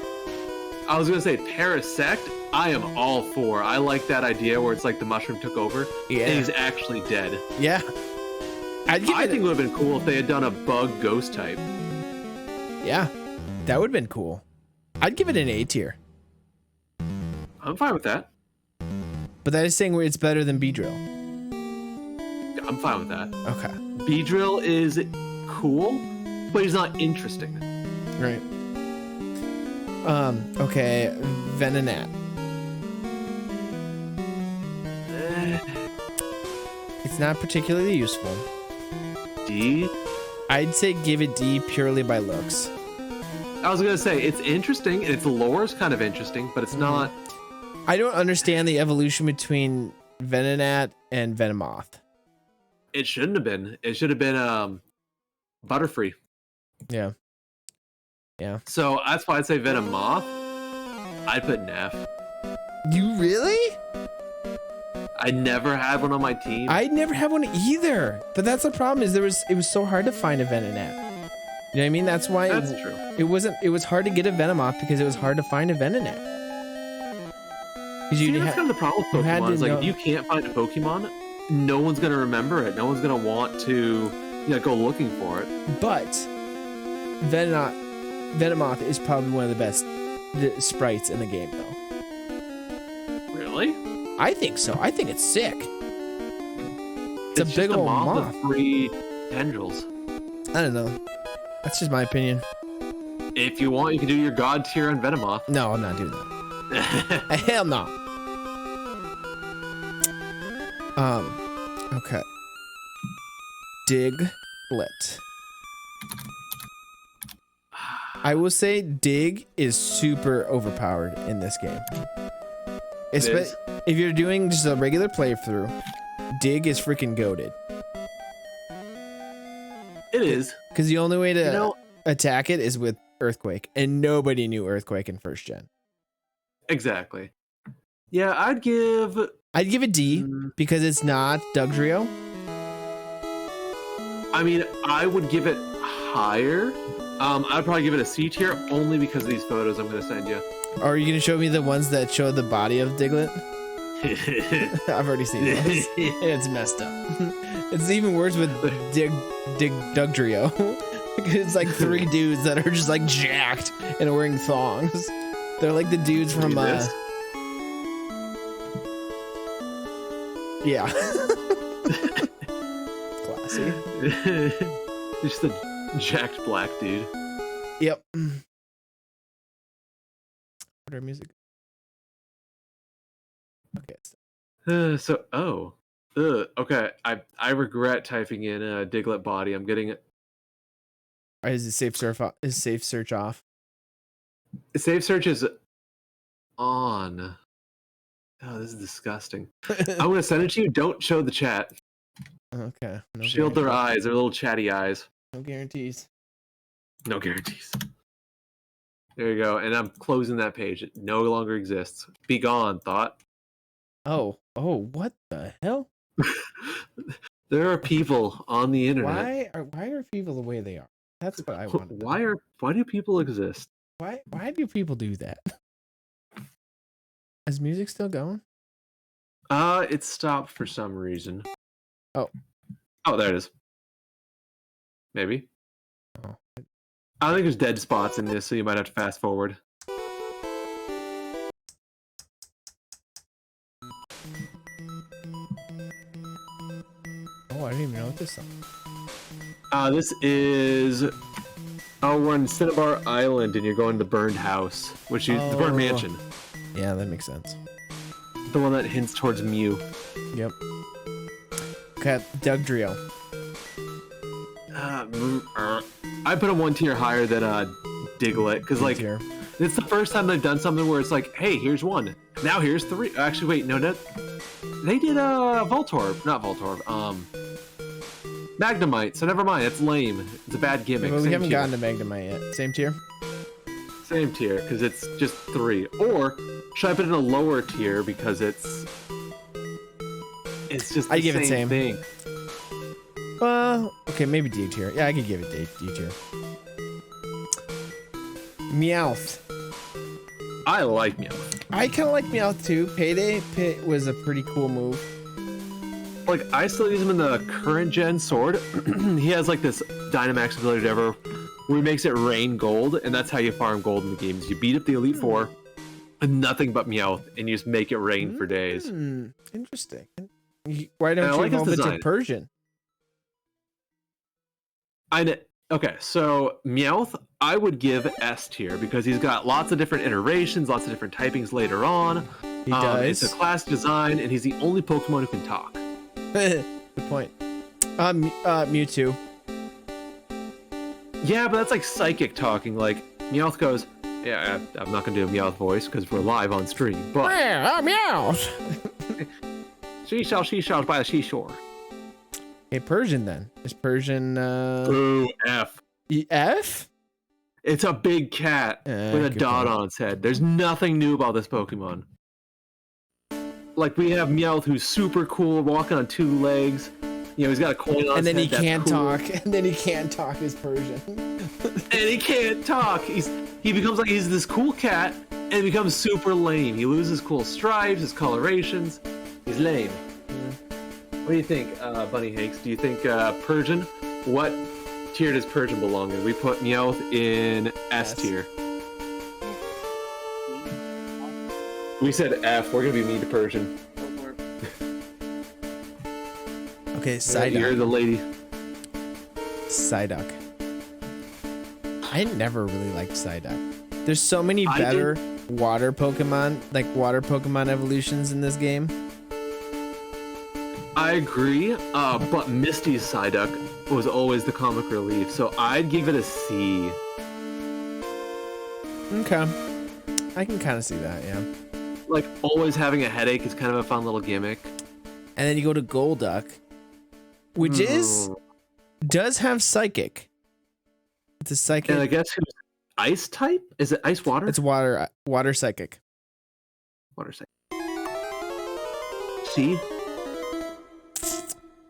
I was gonna say Parasect. I am all for. I like that idea where it's like the mushroom took over. Yeah. And he's actually dead. Yeah. I think it would have been cool if they had done a bug ghost type. Yeah. That would have been cool. I'd give it an A tier. I'm fine with that. But that is saying where it's better than Beedrill. I'm fine with that. Okay. Beedrill is cool, but he's not interesting. Right. Okay, Venonat. It's not particularly useful. D? I'd say give it D purely by looks. I was gonna say it's interesting and its lore is kind of interesting, but it's not. I don't understand the evolution between Venonat and Venomoth. It shouldn't have been. It should have been Butterfree. Yeah. Yeah. So that's why I'd say Venomoth. I'd put an F. You really? I never had one on my team. I never had one either. But that's the problem is it was so hard to find a Venonat. You know what I mean? That's why that's true. It was hard to get a Venomoth because it was hard to find a Venonat. See, that's kind of the problem with Pokemon. Is like if you can't find a Pokemon, no one's gonna remember it. No one's gonna want to go looking for it. But Venomoth is probably one of the best sprites in the game, though. Really? I think so. I think it's sick. It's a big old moth with 3 tendrils. I don't know. That's just my opinion. If you want, you can do your god tier on Venomoth. No, I'm not doing that. Hell no. Okay. Diglett. I will say Dig is super overpowered in this game. If you're doing just a regular playthrough, Dig is freaking goated. It is. Because the only way to attack it is with Earthquake, and nobody knew Earthquake in first gen. Exactly. Yeah, I'd give it D because it's not Dugtrio. I mean, I would give it higher. I'd probably give it a C tier only because of these photos I'm going to send you. Are you going to show me the ones that show the body of Diglett? I've already seen those. It's messed up. It's even worse with Dugtrio. It's like 3 dudes that are just like jacked and wearing thongs. They're like the dudes from yeah. Classy. Just a jacked black dude. Yep. What our music? Okay. Okay. I regret typing in Diglett body. I'm getting it. Is it safe search off? Safe search is on. Oh, this is disgusting. I'm gonna send it to you. Don't show the chat. Okay. No Shield their eyes, their little chatty eyes. No guarantees. No guarantees. There you go. And I'm closing that page. It no longer exists. Be gone, thought. Oh, what the hell? There are people on the internet. Why are people the way they are? That's what I want. Why do people exist? Why do people do that? Is music still going? It stopped for some reason. Oh, there it is. Maybe. Oh. I think there's dead spots in this, so you might have to fast forward. Oh, I didn't even know what this song. This is Oh, we're on Cinnabar Island, and you're going to the burned house, which is the burned mansion. Yeah, that makes sense. The one that hints towards Mew. Yep. Okay, Dugtrio. I put him 1 tier higher than Diglett, because like it's the first time they've done something where it's like, hey, here's 1, now here's 3. Actually, wait, no, they did Voltorb, not Voltorb, Magnemite. So never mind, it's lame. It's a bad gimmick. But we haven't gotten to Magnemite yet. Same tier. Same tier, because it's just 3. Or should I put it in a lower tier because it's just the same thing. Okay, maybe D tier. Yeah, I could give it D tier. Meowth. I like Meowth. I kind of like Meowth too. Payday Pit was a pretty cool move. Like, I still use him in the current gen sword. He has like this Dynamax ability whatever, where he makes it rain gold, and that's how you farm gold in the games. You beat up the Elite Four and nothing but Meowth, and you just make it rain for days. Interesting. Why don't you evolve it to Persian? Okay, so Meowth, I would give S tier because he's got lots of different iterations, lots of different typings later on. He does. It's a class design, and he's the only Pokemon who can talk. Good point. Mewtwo. Yeah, but that's like psychic talking. Like, Meowth goes, yeah, I'm not going to do a Meowth voice because we're live on stream, but... Meowth! She shall by the seashore. Okay, Persian then. Is Persian, Ooh, F. F? It's a big cat with a dot on its head. There's nothing new about this Pokemon. Like, we have Meowth, who's super cool, walking on 2 legs. You know, he's got a coin on his head. And then he can't talk. And then he can't talk as Persian. And he can't talk. He becomes like, he's this cool cat, and he becomes super lame. He loses cool stripes, his colorations. He's lame. What do you think, Bunny Hanks? Do you think Persian? What tier does Persian belong in? We put Meowth in S tier. We said F. We're gonna be mean to Persian. Okay, Psyduck. You're the lady. Psyduck. I never really liked Psyduck. There's so many better water Pokemon, like water Pokemon evolutions in this game. I agree, but Misty's Psyduck was always the comic relief, so I'd give it a C. Okay. I can kind of see that, yeah. Like, always having a headache is kind of a fun little gimmick. And then you go to Golduck, which does have Psychic. It's a Psychic. And I guess who's Ice type? Is it Ice Water? It's Water Psychic. Water Psychic. C?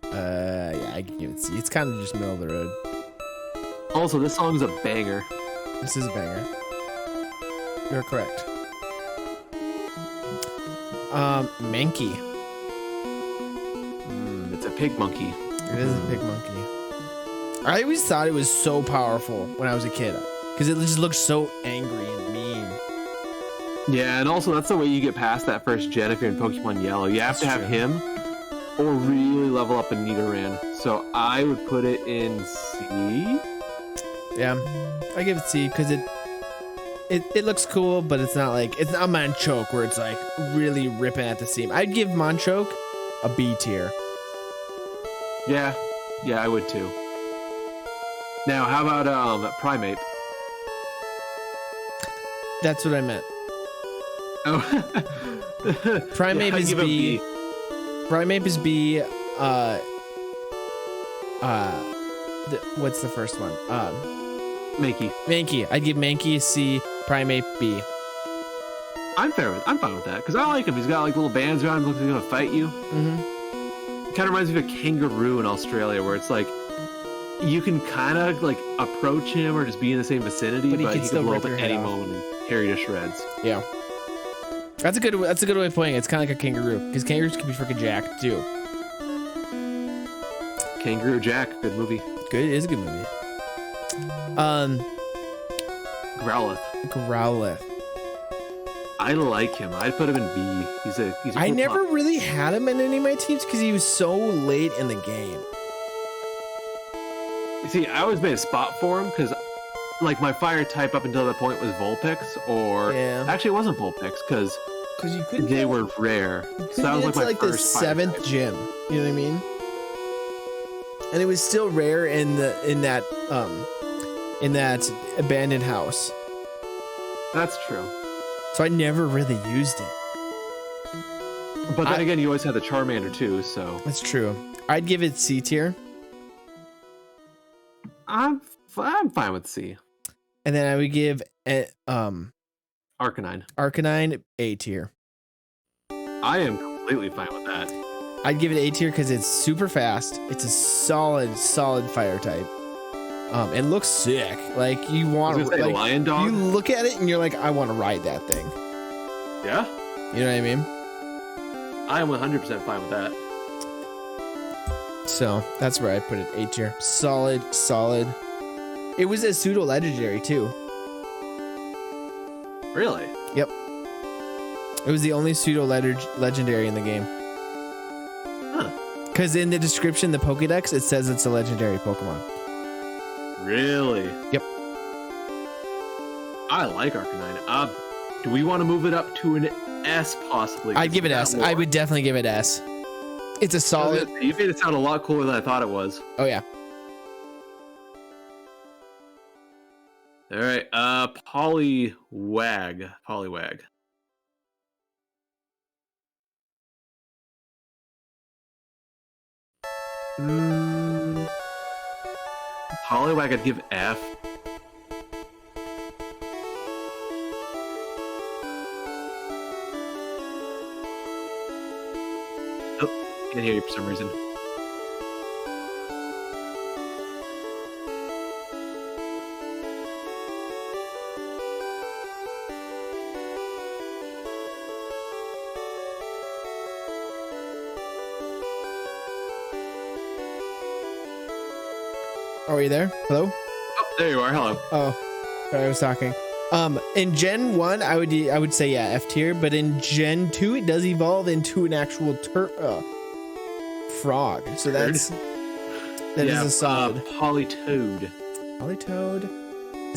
Yeah, I can give it C. It's kind of just middle of the road. Also, this song is a banger. This is a banger. You're correct. Mankey. It's a pig monkey. It is a pig monkey. I always thought it was so powerful when I was a kid because it just looked so angry and mean. Yeah, and also that's the way you get past that first gen if you're in Pokemon Yellow. You have to have him or really level up in Nidoran. So I would put it in C. Yeah, I give it C because it looks cool, but it's not Manchoke where it's like really ripping at the seam. I'd give Manchoke a B tier. Yeah, I would too. Now, how about Primeape? That's what I meant. Oh, Primeape is B. Primeape is B. What's the first one? Mankey. I'd give Mankey a C. Primeape B. I'm fine with that because I like him. He's got like little bands around him. Looks like he's gonna fight you. It kind of reminds me of a kangaroo in Australia, where it's like you can kind of like approach him or just be in the same vicinity, but he can blow up at any moment and tear you to shreds. Yeah, that's a good way of putting it. It's kind of like a kangaroo because kangaroos can be freaking jacked too. Kangaroo Jack, good movie. Good, it is a good movie. Growlithe. I like him. I'd put him in B. He's a cool I never really had him in any of my teams because he was so late in the game. See, I always made a spot for him because like my fire type up until that point was Vulpix, or actually it wasn't Vulpix because you couldn't. They were rare. So that was like my first the 7th gym. You know what I mean? And it was still rare in that abandoned house. That's true. So I never really used it. But then again, you always had the Charmander too, so that's true. I'd give it C tier. I'm fine with C. And then I would give Arcanine A tier. I am completely fine with that. I'd give it A tier because it's super fast. It's a solid fire type. It looks sick. Like you want to like Lion Dog. You look at it and you're like, I want to ride that thing. Yeah. You know what I mean? I am 100% fine with that. So that's where I put it. A tier. Solid. It was a pseudo legendary too. Really? Yep. It was the only pseudo legendary in the game. Huh. Because in the description, the Pokédex, it says it's a legendary Pokemon. Really? Yep. I like Arcanine. Do we want to move it up to an S possibly? I'd give it S. I would definitely give it S. It's a solid. You made it sound a lot cooler than I thought it was. Oh yeah. All right. Poliwag. Poliwag, I'd give F. Oh, can't hear you for some reason. Oh, are you there? Hello? Oh, there you are. Hello. Oh, sorry, I was talking. In Gen 1, I would say yeah, F tier, but in Gen 2, it does evolve into an actual frog. So that is a solid. Politoed.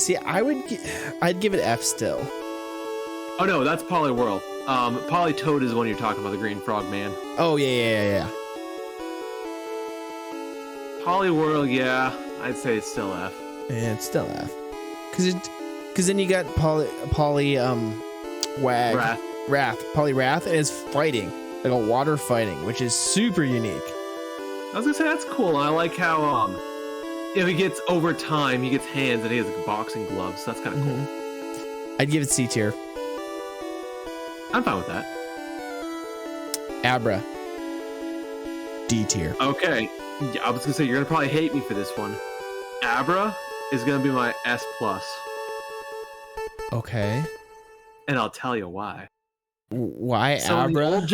See, I'd give it F still. Oh no, that's Poliwhirl. Politoed is the one you're talking about, the green frog man. Oh yeah. Poliwhirl, yeah, I'd say it's still F. Yeah, it's still F. Cause then you got Poliwrath, and it's fighting, like a water fighting, which is super unique. I was gonna say that's cool. I like how if he gets over time, he gets hands and he has like boxing gloves. So that's kind of cool. I'd give it C tier. I'm fine with that. Abra, D tier. Okay, yeah, I was gonna say you're gonna probably hate me for this one. Abra is gonna be my S+. Okay. And I'll tell you why. Why Abra?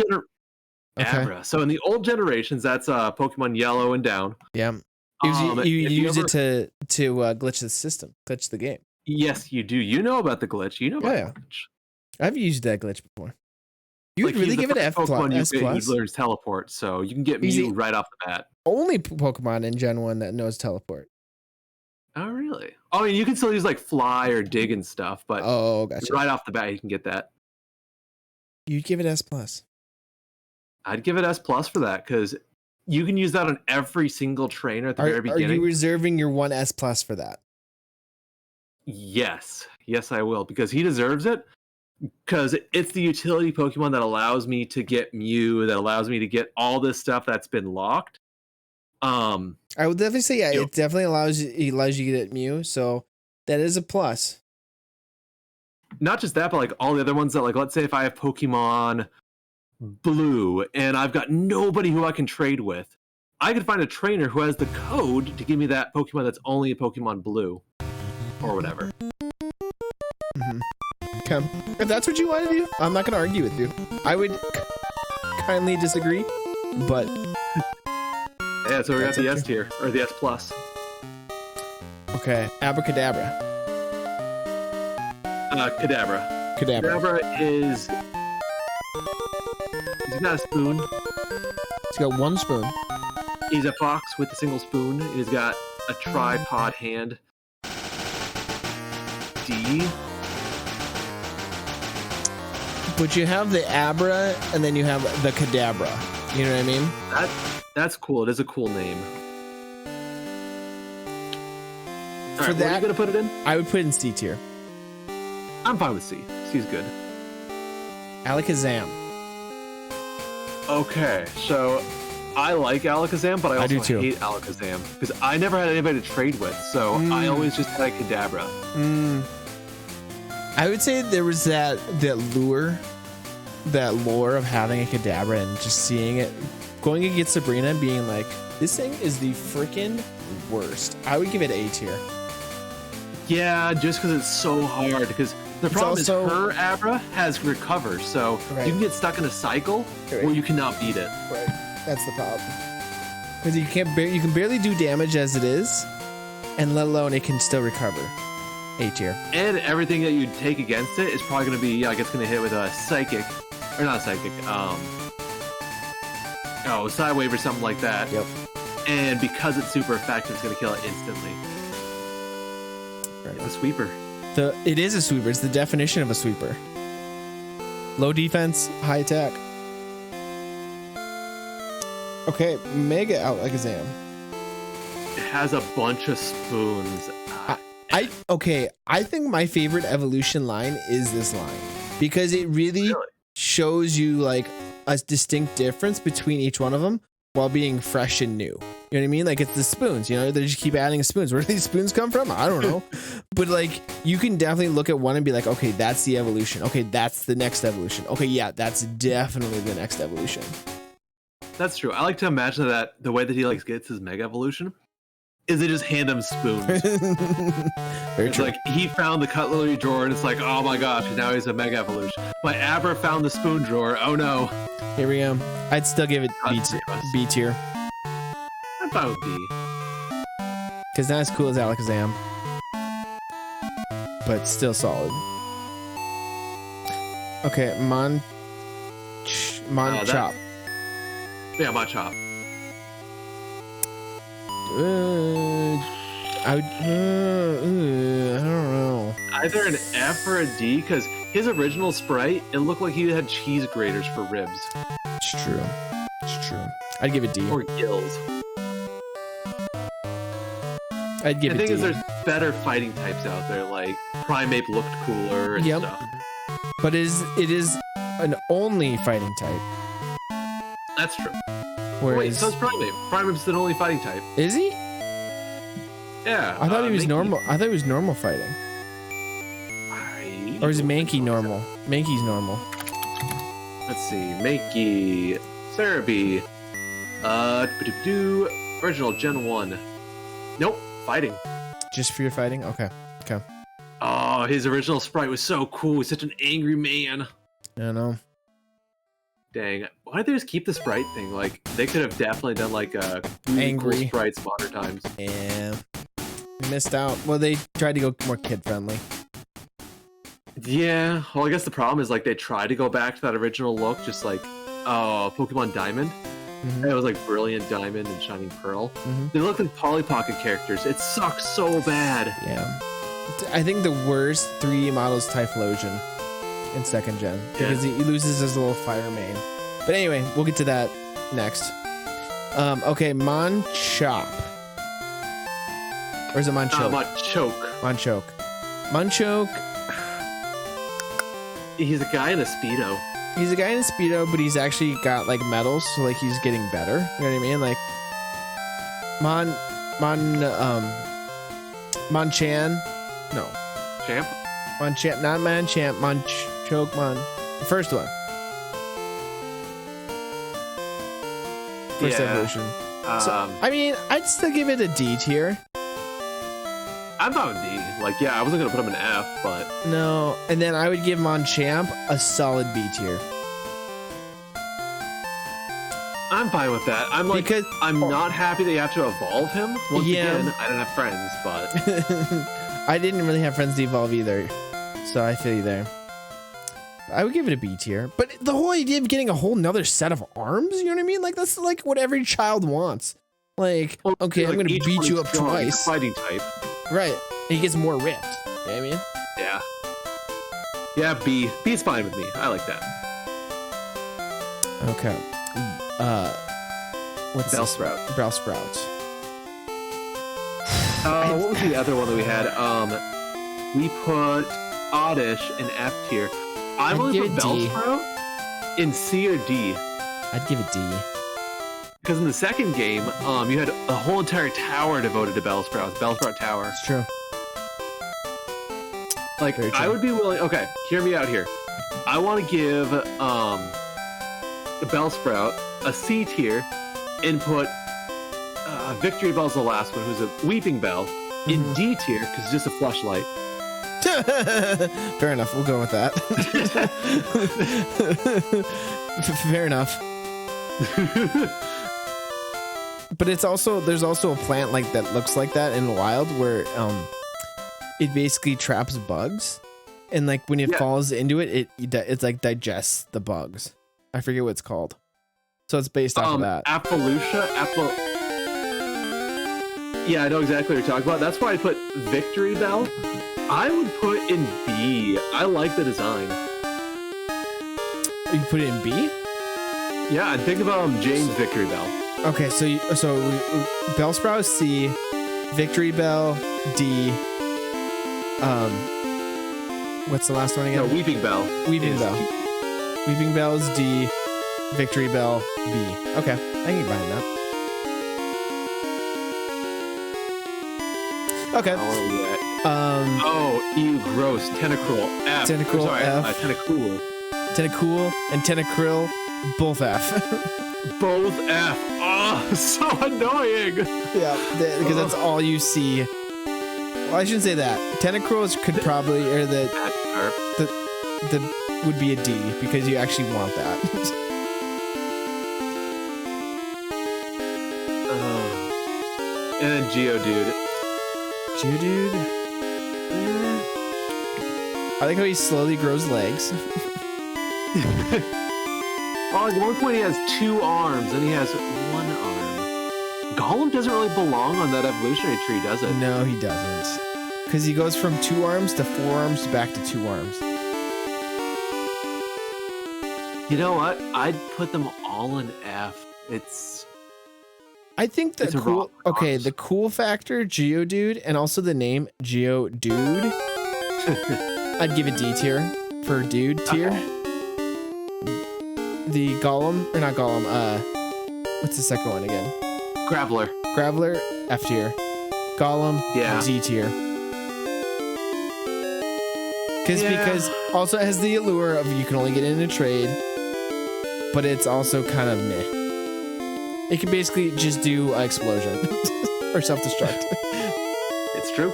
Abra. So in the old generations, that's Pokemon Yellow and down. Yeah. You use it to glitch the system, glitch the game. Yes, you do. You know about the glitch. You know about the glitch. I've used that glitch before. You would really give it F+. He learns teleport, so you can get Mew right off the bat. Only Pokemon in Gen 1 that knows teleport. Oh, really? Oh, I mean, you can still use like fly or dig and stuff, but gotcha. Right off the bat, you can get that. You'd give it S+. I'd give it S+ for that because you can use that on every single trainer at the very beginning. Are you reserving your one S+ for that? Yes, I will because he deserves it. Because it's the utility Pokemon that allows me to get Mew, that allows me to get all this stuff that's been locked. I would definitely say it definitely allows you to get Mew, so that is a plus. Not just that, but like all the other ones that, like, let's say if I have Pokemon Blue and I've got nobody who I can trade with, I could find a trainer who has the code to give me that Pokemon that's only a Pokemon Blue or whatever. Mm-hmm. Okay. If that's what you want to do, I'm not going to argue with you. I would kindly disagree, but yeah, so we got the S tier or the S+. Okay, Abracadabra. Kadabra. Kadabra is. He's got a spoon. He's got one spoon. He's a fox with a single spoon. He's got a tripod hand. D. But you have the Abra, and then you have the Kadabra. You know what I mean? That's cool. It is a cool name. All For right, that, what are you gonna put it in? I would put it in C tier. I'm fine with C. C's good. Alakazam. Okay, so I like Alakazam, but I also do too. hate Alakazam because I never had anybody to trade with, so I always just had a Kadabra. I would say there was that lure, that lore of having a Kadabra and just seeing it, going against Sabrina and being like, this thing is the freaking worst. I would give it A tier. Yeah, just because it's so hard. Because the problem is her Abra has Recover, so you can get stuck in a cycle where you cannot beat it. Right, that's the problem. Because you can barely do damage as it is, and let alone it can still recover. A tier. And everything that you take against it is probably going to be like it's going to hit with a Psychic, or not Psychic. Sidewave or something like that. Yep. And because it's super effective, it's going to kill it instantly. It's a sweeper. It is a sweeper. It's the definition of a sweeper. Low defense, high attack. Okay, Mega Alakazam. It has a bunch of spoons. I think my favorite evolution line is this line because it really shows you like a distinct difference between each one of them while being fresh and new. You know what I mean? Like it's the spoons, you know, they just keep adding spoons. Where do these spoons come from? I don't know. But like you can definitely look at one and be like, okay, that's the evolution. Okay, that's the next evolution. Okay, yeah, that's definitely the next evolution. That's true. I like to imagine that the way that he like gets his Mega Evolution is they just hand him spoons. Very it's true. like he found the cutlery drawer and it's like, oh my gosh, now he's a Mega Evolution. My Abra found the spoon drawer. Oh no. Here we go. I'd still give it B tier. I'm fine with B. Because not as cool as Alakazam. But still solid. Okay, Machop. Yeah, Machop. I don't know. Either an F or a D, because his original sprite, it looked like he had cheese graters for ribs. It's true. It's true. I'd give it D. Or gills. I'd give it D. The thing is, there's better fighting types out there, like Primeape looked cooler and stuff. But it is an only fighting type. That's true. Whereas, wait, so's Primeape. Primeape's the only fighting type. Is he? Yeah. I thought he was normal. I thought he was normal fighting. Or is Mankey normal? Mankey's normal. Let's see. Mankey, Cerebi, original Gen 1. Nope, fighting. Just for your fighting? Okay. Okay. Oh, his original sprite was so cool. He's such an angry man. I don't know. Dang. Why did they just keep the sprite thing? Like, they could have definitely done like a angry cool sprites modern times. Yeah. Missed out. Well, they tried to go more kid friendly. Yeah. Well, I guess the problem is like they tried to go back to that original look, just like Pokemon Diamond. Mm-hmm. It was like Brilliant Diamond and Shining Pearl. Mm-hmm. They look like Polly Pocket characters. It sucks so bad. Yeah. I think the worst 3D model is Typhlosion in second gen because he loses his little fire mane. But anyway, we'll get to that next. Okay, Machop. Or is it Machoke? Machoke. Machoke. He's a guy in a Speedo. He's a guy in a Speedo, but he's actually got like medals, so like he's getting better. You know what I mean? Like Machamp. No. Champ? Machamp, not Machamp, Machoke, the first one. First evolution. So, I mean, I'd still give it a D tier. I'm not a D. Like, yeah, I wasn't gonna put him in F, but no. And then I would give Machamp a solid B tier. I'm fine with that. I'm like, because I'm not happy that you have to evolve him. Once again, I don't have friends, but I didn't really have friends to evolve either, so I feel you there. I would give it a B tier, but the whole idea of getting a whole nother set of arms, you know what I mean? Like that's like what every child wants. Like, okay, like I'm gonna beat you up twice. Fighting type, right? And he gets more ripped. You know what I mean? Yeah. Yeah, B. B's fine with me. I like that. Okay. What's Bellsprout. Bellsprout. What was the other one that we had? We put Oddish in F tier. I've only put Bellsprout in C or D. I'd give it D. Because in the second game, you had a whole entire tower devoted to Bellsprout. Bellsprout Tower. It's true. Like, I would be willing... Okay, hear me out here. I want to give the Bellsprout a C tier and put Victory Bell's the last one, who's a Weeping Bell, in D tier, because it's just a fleshlight. Fair enough. We'll go with that. Fair enough. But it's also there's also a plant like that looks like that in the wild where it basically traps bugs, and like when it falls into it, it's like digests the bugs. I forget what it's called. So it's based off of that. Appaloosa. Yeah, I know exactly what you're talking about. That's why I put Victory Bell. I would put in B. I like the design. You put it in B? Yeah, and think about James Victory Bell. Okay, so Bellsprout C, Victory Bell D. What's the last one again? No, Weeping Bell. Weeping Bell. Weeping Bell is D. Victory Bell B. Okay, I can get behind that. Okay. You gross. Tentacruel F. Tentacruel F. Tentacruel. Tentacruel and Tentacruel, both F. Both F. Oh, so annoying. Yeah, because that's all you see. Well, I shouldn't say that. Tentacruels could probably, or the would be a D because you actually want that. And then Geodude. Geodude? I like how he slowly grows legs. Well, at one point he has 2 arms, and he has 1 arm. Golem doesn't really belong on that evolutionary tree, does it? No, he doesn't. Because he goes from 2 arms to 4 arms back to 2 arms. You know what? I'd put them all in F. I think the cool... Okay, the cool factor, Geodude, and also the name Geodude. I'd give it D tier for dude tier. The Golem, or not Golem, what's the second one again? Graveler. Graveler, F tier. Golem, D tier. Because also it has the allure of you can only get in a trade, but it's also kind of meh. It can basically just do an explosion or self-destruct. It's true.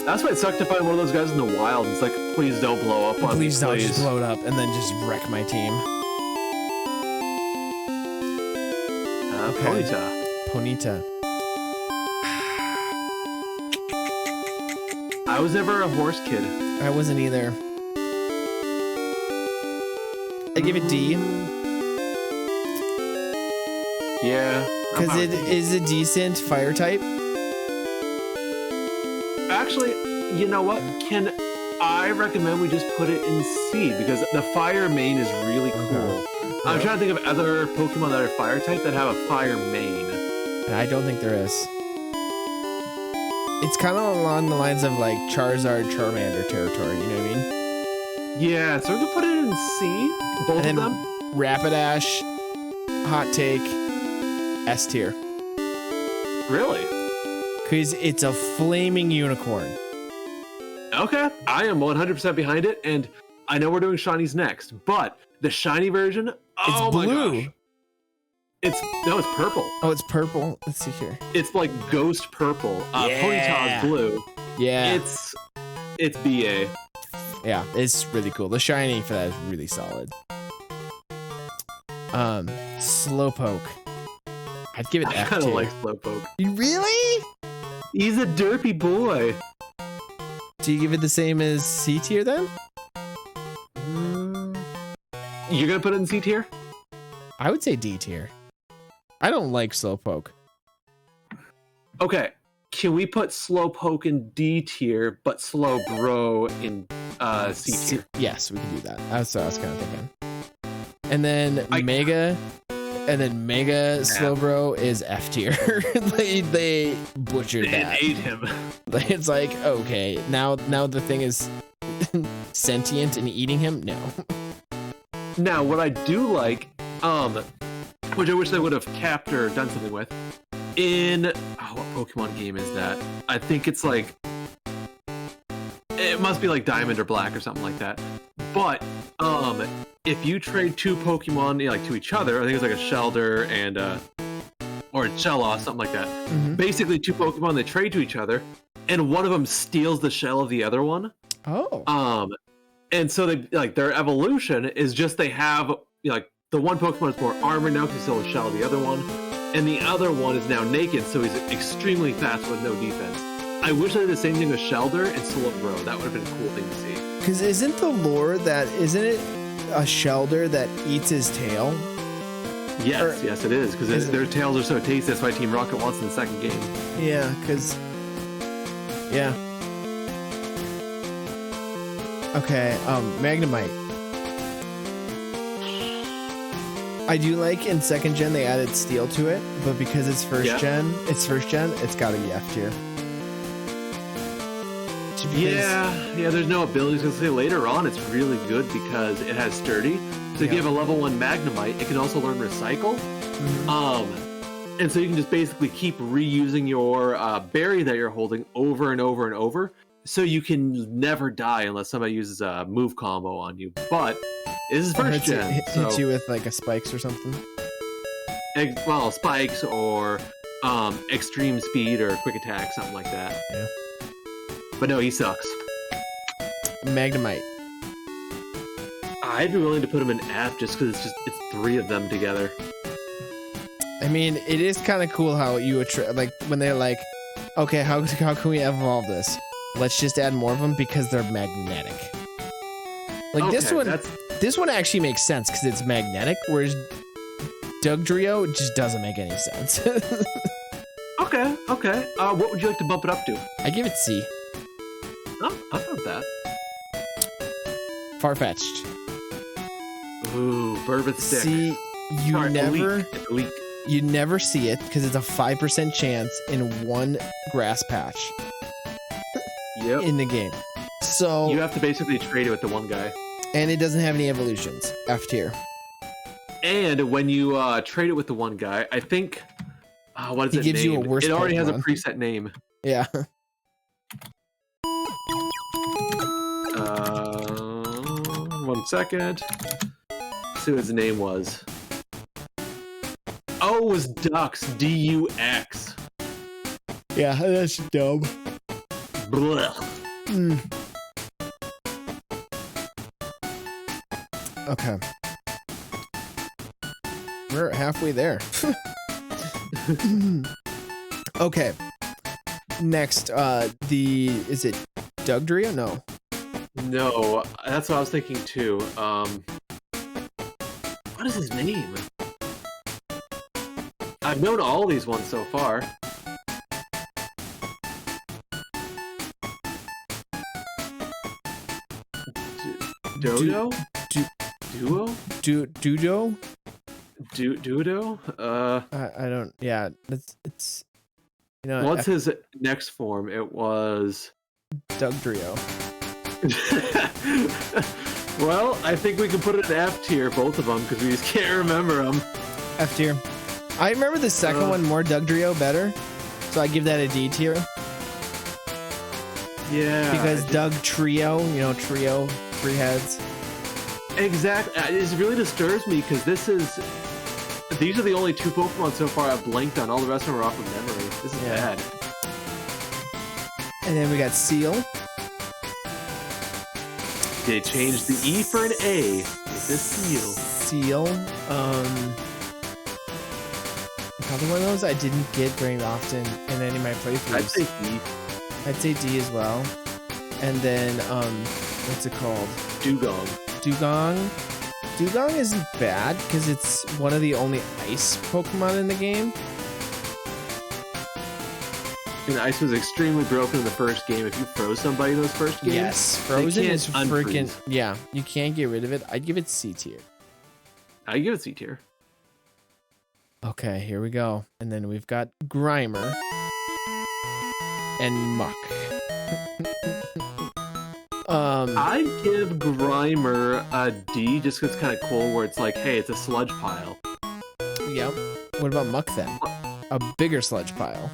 That's why it sucked to find one of those guys in the wild. It's like, please don't blow up on me. Please don't just blow it up and then just wreck my team. Okay. Ponyta. I was never a horse kid. I wasn't either. I give it D. Yeah. Because it is a decent fire type. Actually, you know what? I recommend we just put it in C because the fire main is really cool. Okay. I'm trying to think of other Pokemon that are fire type that have a fire main. And I don't think there is. It's kind of along the lines of like Charizard, Charmander territory, you know what I mean? Yeah, so we can put it in C, both of them. Rapidash, hot take, S tier. Really? Because it's a flaming unicorn. Okay, I am 100% behind it, and I know we're doing shinies next, but the shiny version, it's blue. My gosh. It's purple. Oh, it's purple. Let's see here. It's like ghost purple. Ponyta's blue. Yeah. It's BA. Yeah, it's really cool. The shiny for that is really solid. Slowpoke. I'd give it F tier. I kind of like Slowpoke. You really? He's a derpy boy. Do you give it the same as C tier then? You're gonna put it in C tier? I would say D tier. I don't like Slowpoke. Okay, can we put Slowpoke in D tier, but Slowbro in C tier? Yes, we can do that. That's what I was kind of thinking. And then Mega Slowbro is F tier. they butchered that. Ate him. It's like, okay, now the thing is sentient and eating him? No. Now, what I do like, which I wish they would have capped or done something with, what Pokemon game is that? I think it's like, it must be like Diamond or Black or something like that. But if you trade two Pokemon to each other, I think it's like a Shelder and or a Shellos, something like that. Mm-hmm. Basically, two Pokemon they trade to each other, and one of them steals the shell of the other one. Oh. And so they their evolution is just they have the one Pokemon is more armor now because he stole the shell of the other one, and the other one is now naked, so he's extremely fast with no defense. I wish they did the same thing with Shelder and Slowbro. That would have been a cool thing to see. Because isn't it a Shelder that eats his tail? Yes, yes, it is. Because their tails are so tasty. That's why Team Rocket wants in the second game. Yeah, Okay, Magnemite. I do like in second gen they added Steel to it, but because it's first gen, it's gotta be F tier. Yeah, there's no abilities. I was gonna say later on it's really good because it has Sturdy. So if you have a level 1 Magnemite, it can also learn Recycle. Mm-hmm. And so you can just basically keep reusing your berry that you're holding over and over and over. So you can never die unless somebody uses a move combo on you. But this is first gen. Hits you with like a spikes or something. Well, spikes or extreme speed or quick attack, something like that. Yeah. But no, he sucks. Magnemite. I'd be willing to put him in F just because it's three of them together. I mean, it is kind of cool how you when they're like, okay, how can we evolve this? Let's just add more of them because they're magnetic. Like this one actually makes sense because it's magnetic, whereas Dugtrio just doesn't make any sense. Okay. What would you like to bump it up to? I give it C. Oh, I thought that. Farfetch'd. Ooh, Burbot Stick. See, Elite. You never see it because it's a 5% chance in one grass patch. Yep. In the game. So you have to basically trade it with the one guy. And it doesn't have any evolutions. F tier. And when you trade it with the one guy, I think what is it? He gives you a worse. It already Pokemon. has a preset name. Yeah. 1 second. Let's see what his name was. Oh, it was Dux. D-U-X. Yeah, that's dumb. Blech. Okay. We're halfway there. Okay. Next, is it Dugtrio? No. No, that's what I was thinking too. What is his name? I've known all these ones so far. Dodo? Duo? Dudo? Dudo? I don't. Yeah, it's. You know. What's his next form? It was Dugtrio. Well, I think we can put it in F tier, both of them, because we just can't remember them. F tier. I remember the second one more, Dugtrio, better, so I give that a D tier. Yeah. Because Dugtrio, trio, 3 heads. Exactly. It really disturbs me because these are the only 2 Pokemon so far I've blanked on. All the rest of them are off of memory. This is bad. And then we got Seal. They changed the E for an A. It's a Seal. Seal. Probably one of those I didn't get very often in any of my playthroughs. I'd say D. I'd say D as well. And then, what's it called? Dugong. Dugong isn't bad because it's one of the only ice Pokemon in the game. And ice was extremely broken in the first game. If you froze somebody in those first games, yes, frozen is freaking. unfreeze. Yeah, you can't get rid of it. I'd give it C tier. I give it C tier. Okay, here we go. And then we've got Grimer and Muck. I'd give Grimer a D just because it's kind of cool where it's like, hey, it's a sludge pile. Yep. What about Muck then? A bigger sludge pile.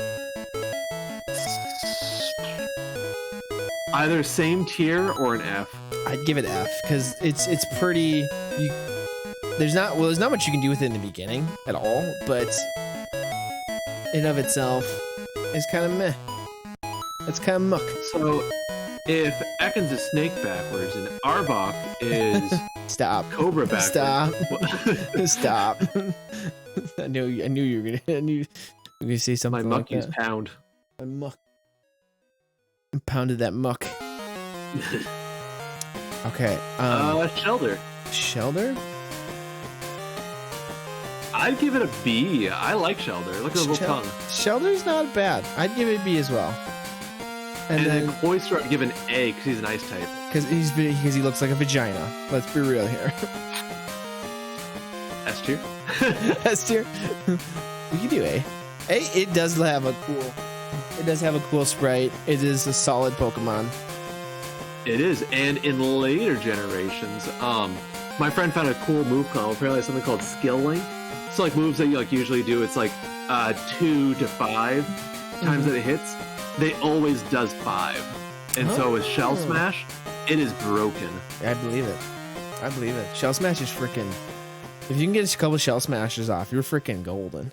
Either same tier or an F. I'd give it F because it's pretty. There's not much you can do with it in the beginning at all, but in of itself is kind of meh. It's kind of muck. So if Ekans is snake backwards and Arbok is Stop. Cobra backwards. Stop. Stop. I knew you were gonna say something. My like mucky's that. pound. My muck. I pounded that muck. Okay. Shelder. Shelder? I'd give it a B. I like Shelder. Look at the little tongue. Shelder's not bad. I'd give it a B as well. And then Cloyster, I'd give an A because he's an ice type. Because he looks like a vagina. Let's be real here. S tier. S tier. We can do A. A. It does have a cool sprite. It is a solid Pokemon. It is, and in later generations, my friend found a cool move combo. Apparently, it's something called Skill Link. So, like moves that you like usually do, it's like 2 to 5 times that it hits. They always does 5, and so with Shell Smash, it is broken. I believe it. I believe it. Shell Smash is freaking. If you can get a couple Shell Smashes off, you're freaking golden.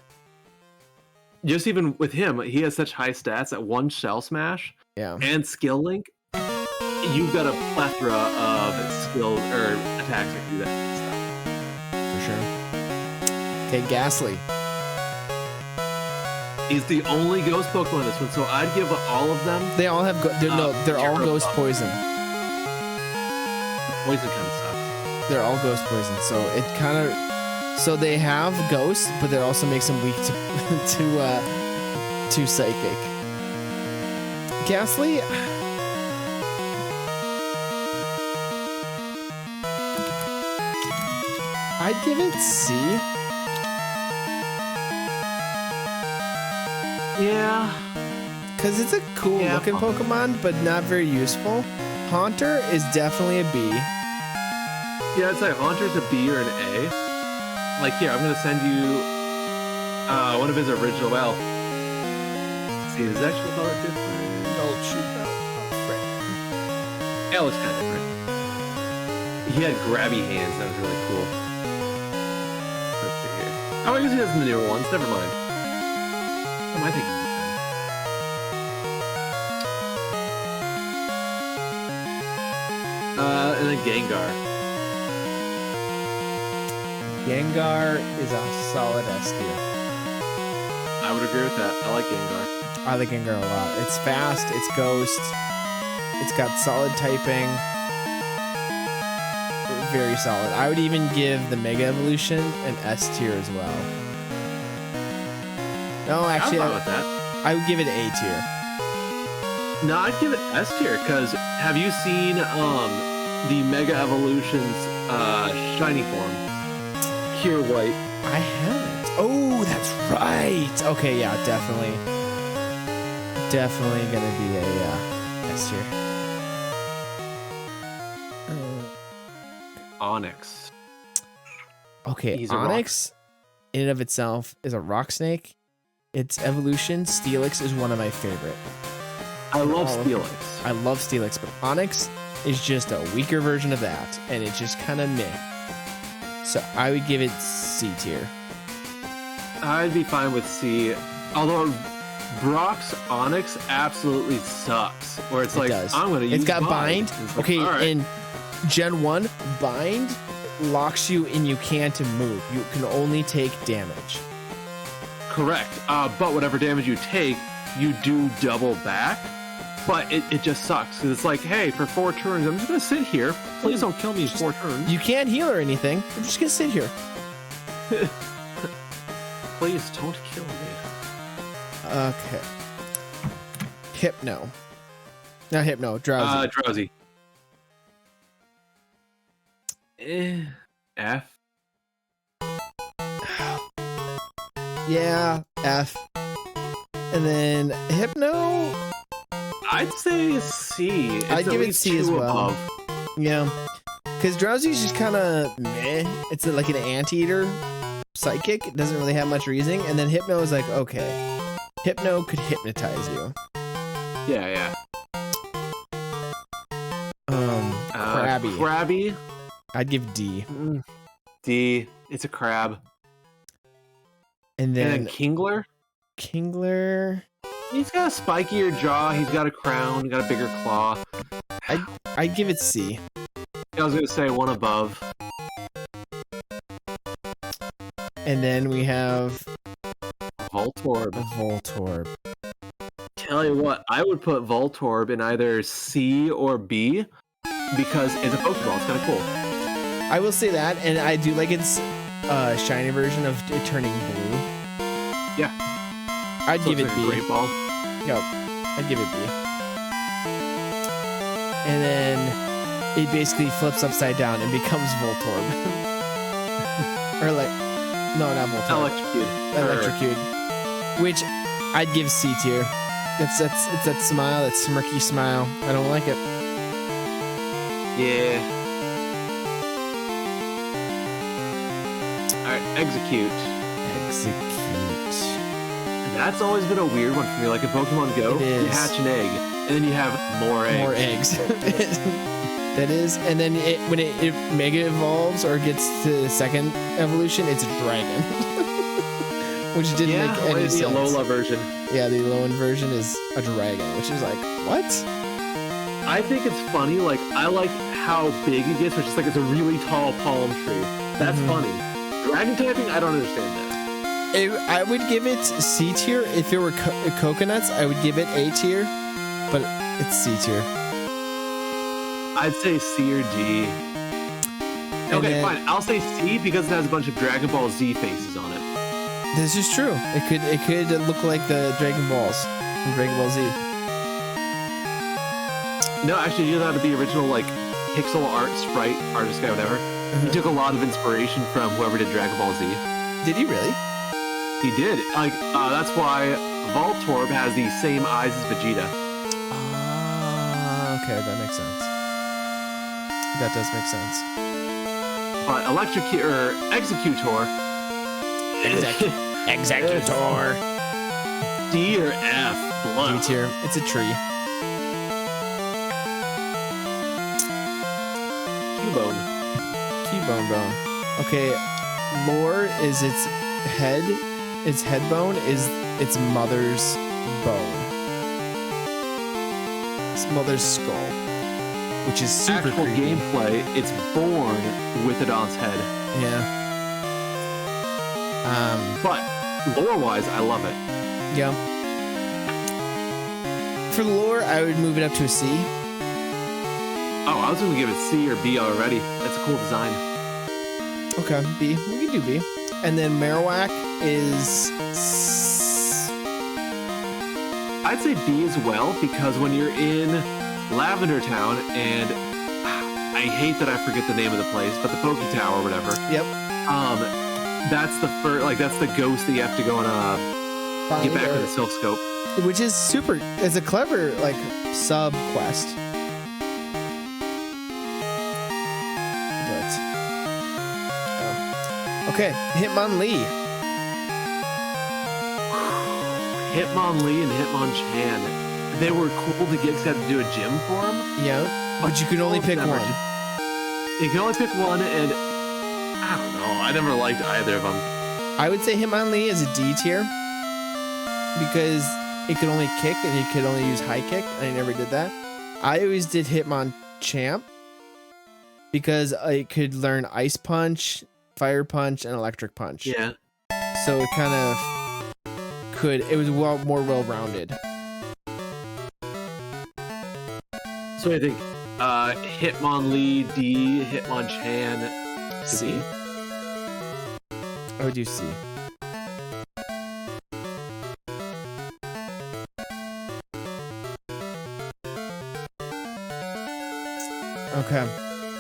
Just even with him, he has such high stats that one Shell Smash and Skill Link, you've got a plethora of skill or attacks that do that stuff. For sure. Okay, Ghastly. He's the only ghost Pokemon in this one, so I'd give all of them. They all have they're all ghost poison. Poison kind of sucks. They're all ghost poison, so it kind of they have ghost, but that also makes them weak to psychic. Ghastly. I'd give it C. Yeah. Because it's a cool looking Pokemon, but not very useful. Haunter is definitely a B. Yeah, I'd say Haunter's a B or an A. Like, here, I'm going to send you one of his original. Well, see, his actual color different. Oh, shoot. Yeah, it looks kind of different. He had grabby hands. That was really cool. Let's see here. Oh, I guess he has the newer ones. Never mind. What am I thinking? And then Gengar. Gengar is a solid S tier. I would agree with that. I like Gengar. I like Gengar a lot. It's fast, it's ghost, it's got solid typing. Very solid. I would even give the Mega Evolution an S tier as well. No, actually, I'm fine with that. I would give it A tier. No, I'd give it S tier because have you seen the Mega Evolution's shiny form? Pure white. I haven't. Oh, that's right. Okay, yeah, definitely gonna be a S tier. Onyx. Okay, Onyx in and of itself is a rock snake. Its evolution, Steelix, is one of my favorite. I love Steelix. I love Steelix, but Onyx is just a weaker version of that, and it's just kind of meh. So I would give it C tier. I'd be fine with C, although Brock's Onyx absolutely sucks. Where it's like, I'm going to use It's got bind. Okay, right. in Gen 1, bind locks you and you can't move. You can only take damage. Correct. But whatever damage you take, you do double back. But it just sucks because it's like, hey, for 4 turns, I'm just gonna sit here. Please don't kill me in 4 turns. You can't heal or anything. I'm just gonna sit here. Please don't kill me. Okay. Hypno. Not Hypno, Drowsy. Drowsy. F. Yeah, F. And then Hypno. I'd say C. I'd give it C as well. Yeah, because Drowsy's just kind of meh. It's like an anteater psychic. It doesn't really have much reasoning. And then Hypno is like, okay, Hypno could hypnotize you. Yeah. Krabby. Krabby. I'd give D. D. It's a crab. And then Kingler. Kingler. He's got a spikier jaw. He's got a crown. He's got a bigger claw. I'd give it C. I was gonna say one above. And then we have Voltorb. Voltorb. Tell you what, I would put Voltorb in either C or B because it's a Pokeball. It's kind of cool. I will say that, and I do like its shiny version of it turning blue. Yeah. I'd give it like B. A great ball. Yep. I'd give it B. And then it basically flips upside down and becomes Voltorb. Or like, no, not Voltorb. Electrocuted. Which I'd give C tier. It's that smile, that smirky smile. I don't like it. Yeah. Alright, Execute. That's always been a weird one for me. Like in Pokemon Go, you hatch an egg, and then you have more eggs. More eggs. That is, and then when it mega evolves or gets to the second evolution, it's a dragon. Which didn't make any sense. The Alola version. Yeah, the Alolan version is a dragon, which is like, what? I think it's funny. Like, I like how big it gets, which is like it's a really tall palm tree. That's funny. Dragon typing, I don't understand that. I would give it C tier. If it were coconuts, I would give it A tier, but it's C tier. I'd say C or D. Okay, fine. I'll say C because it has a bunch of Dragon Ball Z faces on it. This is true. It could look like the Dragon Balls from Dragon Ball Z. No, actually, you know the original like pixel art sprite artist guy, whatever. He took a lot of inspiration from whoever did Dragon Ball Z. Did he really? He did. Like that's why Voltorb has the same eyes as Vegeta. Okay, that makes sense. That does make sense. But Executor. Executor. D or F? Blah. D tier. It's a tree. Cubone. Okay. Lore is its head. Its head bone is its mother's bone. Its mother's skull, which is super Actual creepy. gameplay, it's born with it on its head. Yeah. But lore-wise, I love it. Yeah. For the lore, I would move it up to a C. Oh, I was going to give it C or B already. That's a cool design. Okay, B. We can do B. And then Marowak is... I'd say B as well, because when you're in Lavender Town, and I hate that I forget the name of the place, but the Poke Tower or whatever. Yep. That's the first, like, that's the ghost that you have to go and get back with the Silph Scope. Which is super, it's a clever, like, sub-quest. But... Oh. Okay, Hitmonlee. Hitmonlee and Hitmonchan. They were cool to get because you had to do a gym for them. Yeah, but you could only pick one. You can only pick one, and I don't know. I never liked either of them. I would say Hitmonlee is a D tier because it could only kick and you could only use high kick, and I never did that. I always did Hitmonchamp because I could learn Ice Punch, Fire Punch, and Electric Punch. Yeah. So it kind of it was more well-rounded. So I think Hitmonlee, D, Hitmonchan, C. I would do C. Okay.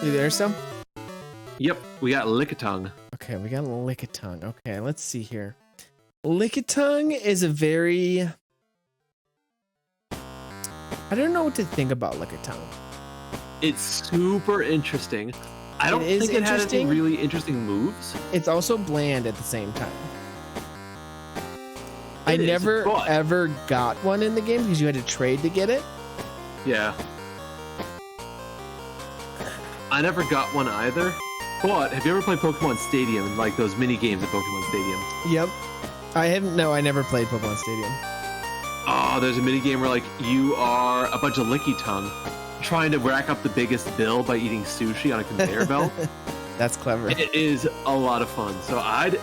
You there, Sam? Yep, we got Lickitung. Okay, we got Lickitung. Okay, let's see here. Lickitung is a very... I don't know what to think about Lickitung. It's super interesting. I don't think it has any really interesting moves. It's also bland at the same time. I never ever got one in the game because you had to trade to get it. Yeah. I never got one either. But have you ever played Pokemon Stadium, like those mini games at Pokemon Stadium? Yep. I haven't. No, I never played Pokemon Stadium. Oh, there's a mini game where like you are a bunch of Lickitung trying to rack up the biggest bill by eating sushi on a conveyor belt. That's clever. It is a lot of fun. So I'd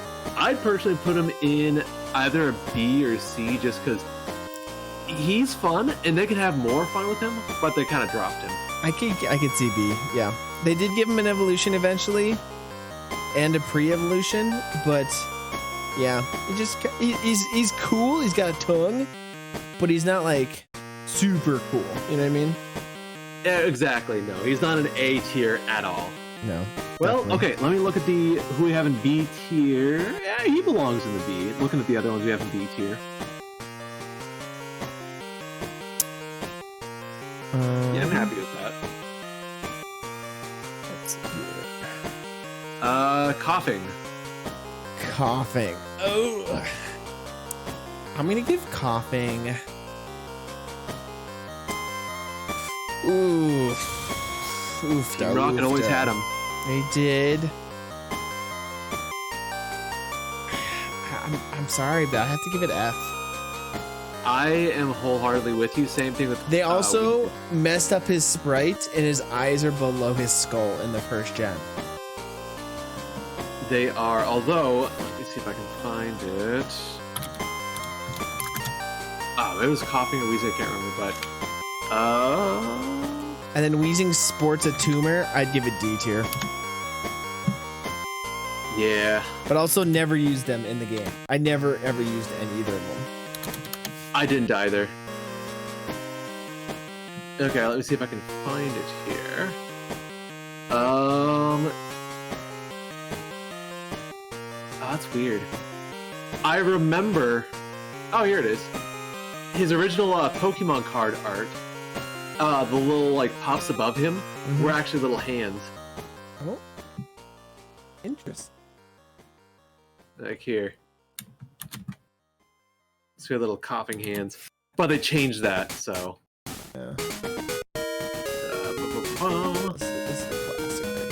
personally put him in either a B or C just because he's fun and they could have more fun with him, but they kind of dropped him. I could see B. Yeah, they did give him an evolution eventually, and a pre-evolution, but yeah, he's cool. He's got a tongue, but he's not like super cool. You know what I mean? Yeah, exactly. No, he's not an A tier at all. No. Well, definitely. Okay, let me look at who we have in B tier. Yeah, he belongs in the B. Looking at the other ones we have in B tier. Yeah, I'm happy with that. Let's see here. Coughing. Coughing. Oh. I'm gonna give coughing. Oof. Team Rocket always had him. They did. I'm sorry, but I have to give it F. I am wholeheartedly with you. Same thing with. They also messed up his sprite, and his eyes are below his skull in the first gen. They are, although let me see if I can find it. Oh, it was coughing or wheezing. I can't remember, but and then Weezing sports a tumor. I'd give it D tier. Yeah. But also never used them in the game. I never ever used either of them. I didn't either. Okay, let me see if I can find it here. Oh, that's weird. I remember. Oh, here it is. His original Pokemon card art. The little like pops above him were actually little hands. Oh, interesting. Like here. So your little coughing hands. But they changed that, so. Yeah. This is a classic right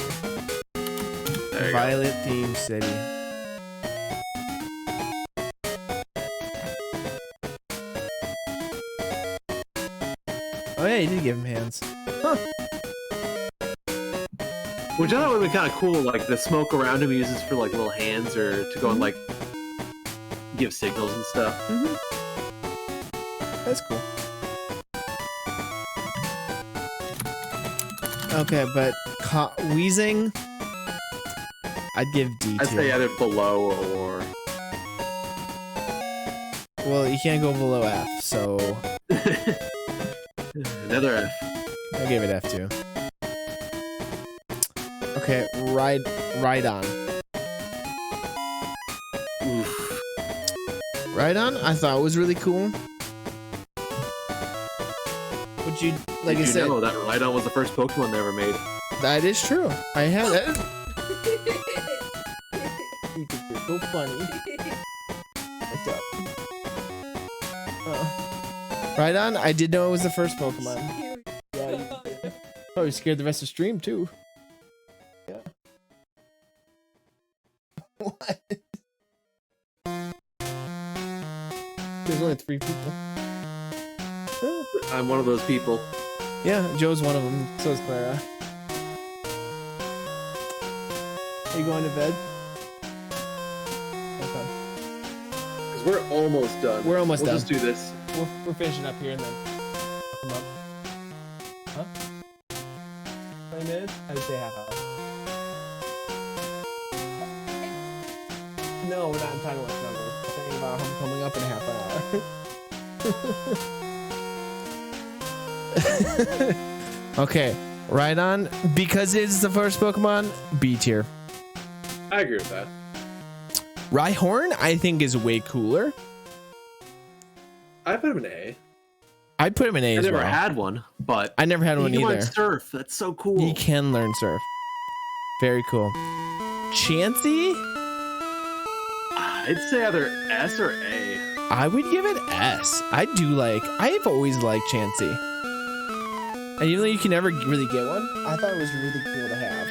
here. There Violet Theme City. Oh yeah, he did give him hands. Huh. Which I thought would be kind of cool, like the smoke around him he uses for like little hands or to go and like give signals and stuff. That's cool. Okay, but Weezing, I'd give D tier. I'd say either below or. Well, you can't go below F, so. Another F. I gave it F too. Okay, Rhydon. Oof. Rhydon, I thought was really cool. Would you like? Did I said, know that Rhydon was the first Pokemon they ever made? That is true. I have that. You think you're so funny. What's up? Rhydon, I did know it was the first Pokemon. Yeah, you did. Oh, you scared the rest of the stream too. Yeah. What? There's only 3 people. I'm one of those people. Yeah, Joe's one of them. So is Clara. Are you going to bed? Okay. Because we're almost done. We're almost done. We'll just do this. We're finishing up here and then come up. Huh? 20 minutes? I would say half hour. No, we're not talking about snuggles. We're talking about him coming up in half an hour. Okay, Rhydon, because it's the first Pokemon, B tier. I agree with that. Rhyhorn, I think, is way cooler. I put him in A. I'd put him in A as well. I never had one, but I never had one he can either. learn Surf. That's so cool. He can learn Surf. Very cool. Chansey? I'd say either S or A. I would give it S. I've always liked Chansey. And even though you can never really get one, I thought it was really cool to have.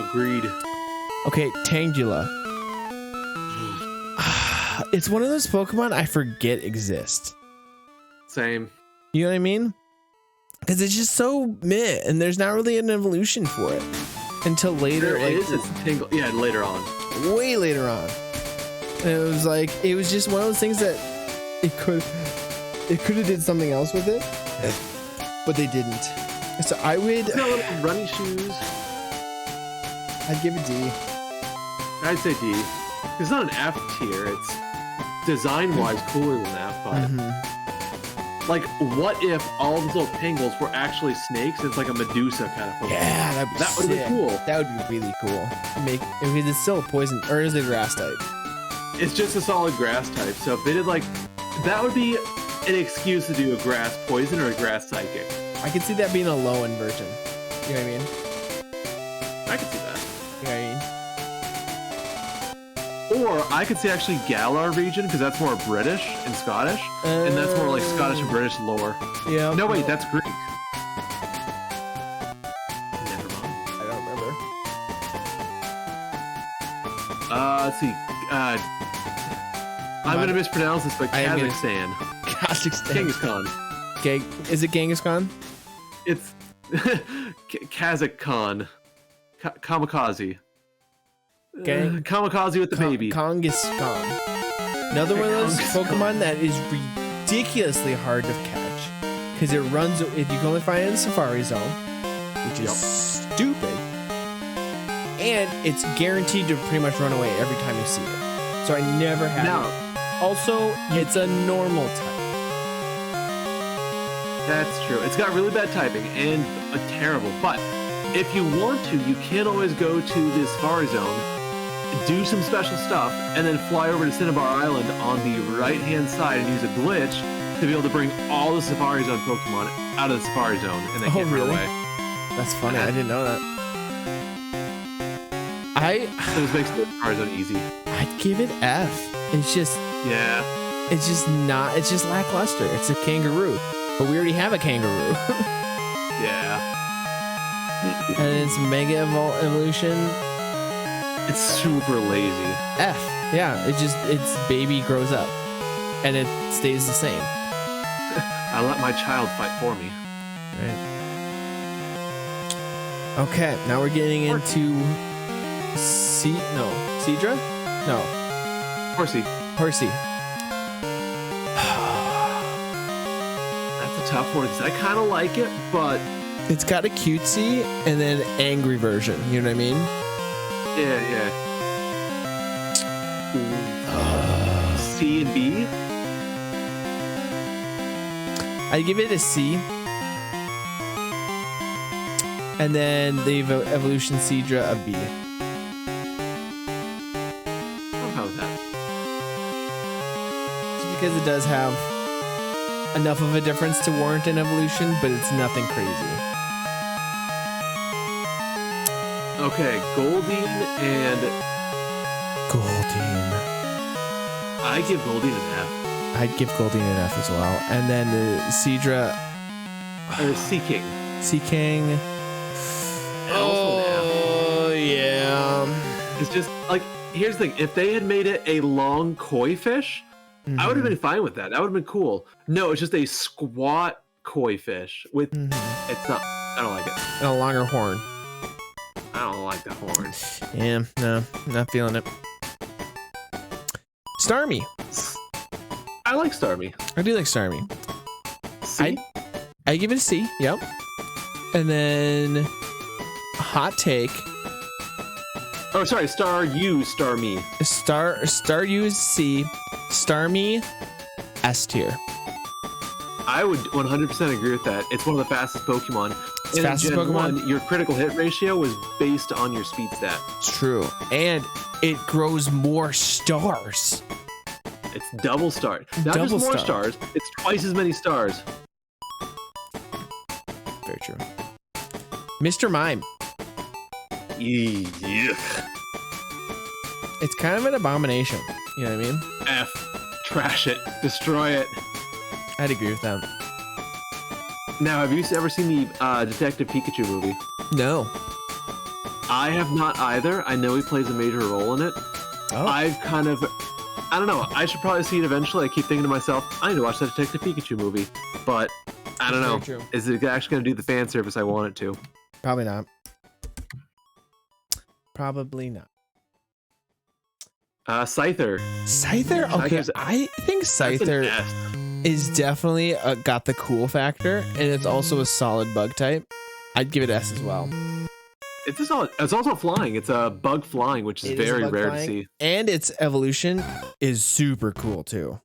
Agreed. Okay, Tangela. It's one of those Pokemon I forget exist. Same. You know what I mean? Because it's just so meh, and there's not really an evolution for it until later. There is. It's Tingle. Yeah, later on. Way later on. And it was just one of those things that it could have did something else with it, but they didn't. So I would. It's got little runny shoes. I'd give it D. I'd say D. It's not an F tier. It's design-wise cooler than that, but like, what if all those little Pingles were actually snakes? It's like a Medusa kind of Pokemon. Yeah, that would be cool. That would be really cool. Because it's still a poison, or is it a grass type? It's just a solid grass type. So if they did like, that would be an excuse to do a grass poison or a grass psychic. I could see that being a low-end version. You know what I mean? I could see that. You know what I mean? Or I could say actually Galar region, because that's more British and Scottish, and that's more like Scottish and British lore. Yeah. No, wait, that's Greek. Never mind. I don't remember. Let's see. I'm gonna mispronounce this, but Kazakhstan. Kazakhstan. Genghis Khan. Is it Genghis Khan? It's Kazakh Khan. Kamikaze. Kamikaze with the baby. Genghis Khan. Another one of those Pokemon that is ridiculously hard to catch. Because it runs, if you can only find it in the Safari Zone, which is stupid. And it's guaranteed to pretty much run away every time you see it. So I never had it. Also, it's a normal type. That's true. It's got really bad typing and a terrible, but if you want to, you can always go to the Safari Zone, do some special stuff, and then fly over to Cinnabar Island on the right-hand side and use a glitch to be able to bring all the Safari Zone Pokemon out of the Safari Zone, and they can't run away. That's funny. I didn't know that. So this makes the Safari Zone easy. I'd give it F. It's just lackluster. It's a kangaroo, but we already have a kangaroo. Yeah. And it's Mega Evolution. It's super lazy. F. Yeah, its baby grows up, and it stays the same. I let my child fight for me. Right. Okay, now we're getting into Seadra? No. Horsey. That's a tough one because I kind of like it, but it's got a cutesy and then angry version. You know what I mean? Yeah. C and B? I'd give it a C. And then the Evolution Seadra a B. I'm fine with that. Just because it does have enough of a difference to warrant an evolution, but it's nothing crazy. Okay, Goldeen and... Goldeen. I give Goldeen an F. I'd give Goldeen an F as well. And then the Seadra... Or Seaking. Seaking... Oh, yeah. It's just, like, here's the thing. If they had made it a long koi fish, I would have been fine with that. That would have been cool. No, it's just a squat koi fish with... It's not... I don't like it. And a longer horn. I don't like the horn. Yeah, no, not feeling it. Starmie. I like Starmie. I do like Starmie. C? I give it a C. Yep. And then hot take. Oh, sorry. Starmie. Staryu is C. Starmie S tier. I would 100% agree with that. It's one of the fastest Pokemon. It's in fastest Gen Pokemon. 1, your critical hit ratio was based on your speed stat. It's true. And it grows more stars. It's double star. Not Double just more star. stars, it's twice as many stars. Very true. Mr. Mime. Yeah. It's kind of an abomination. You know what I mean? F. Trash it. Destroy it. I'd agree with that. Now, have you ever seen the Detective Pikachu movie? No. I have not either. I know he plays a major role in it. Oh. I've kind of... I don't know. I should probably see it eventually. I keep thinking to myself, I need to watch that Detective Pikachu movie. But, I don't know. Very true. Is it actually going to do the fan service I want it to? Probably not. Probably not. Scyther. Scyther? Okay, Scyther's- I think That's an Scyther S. is definitely got the cool factor, and it's also a solid bug type. I'd give it S as well. It's a solid. It's also flying. It's a bug flying, which is It is a very bug rare flying, to see. and its evolution is super cool too.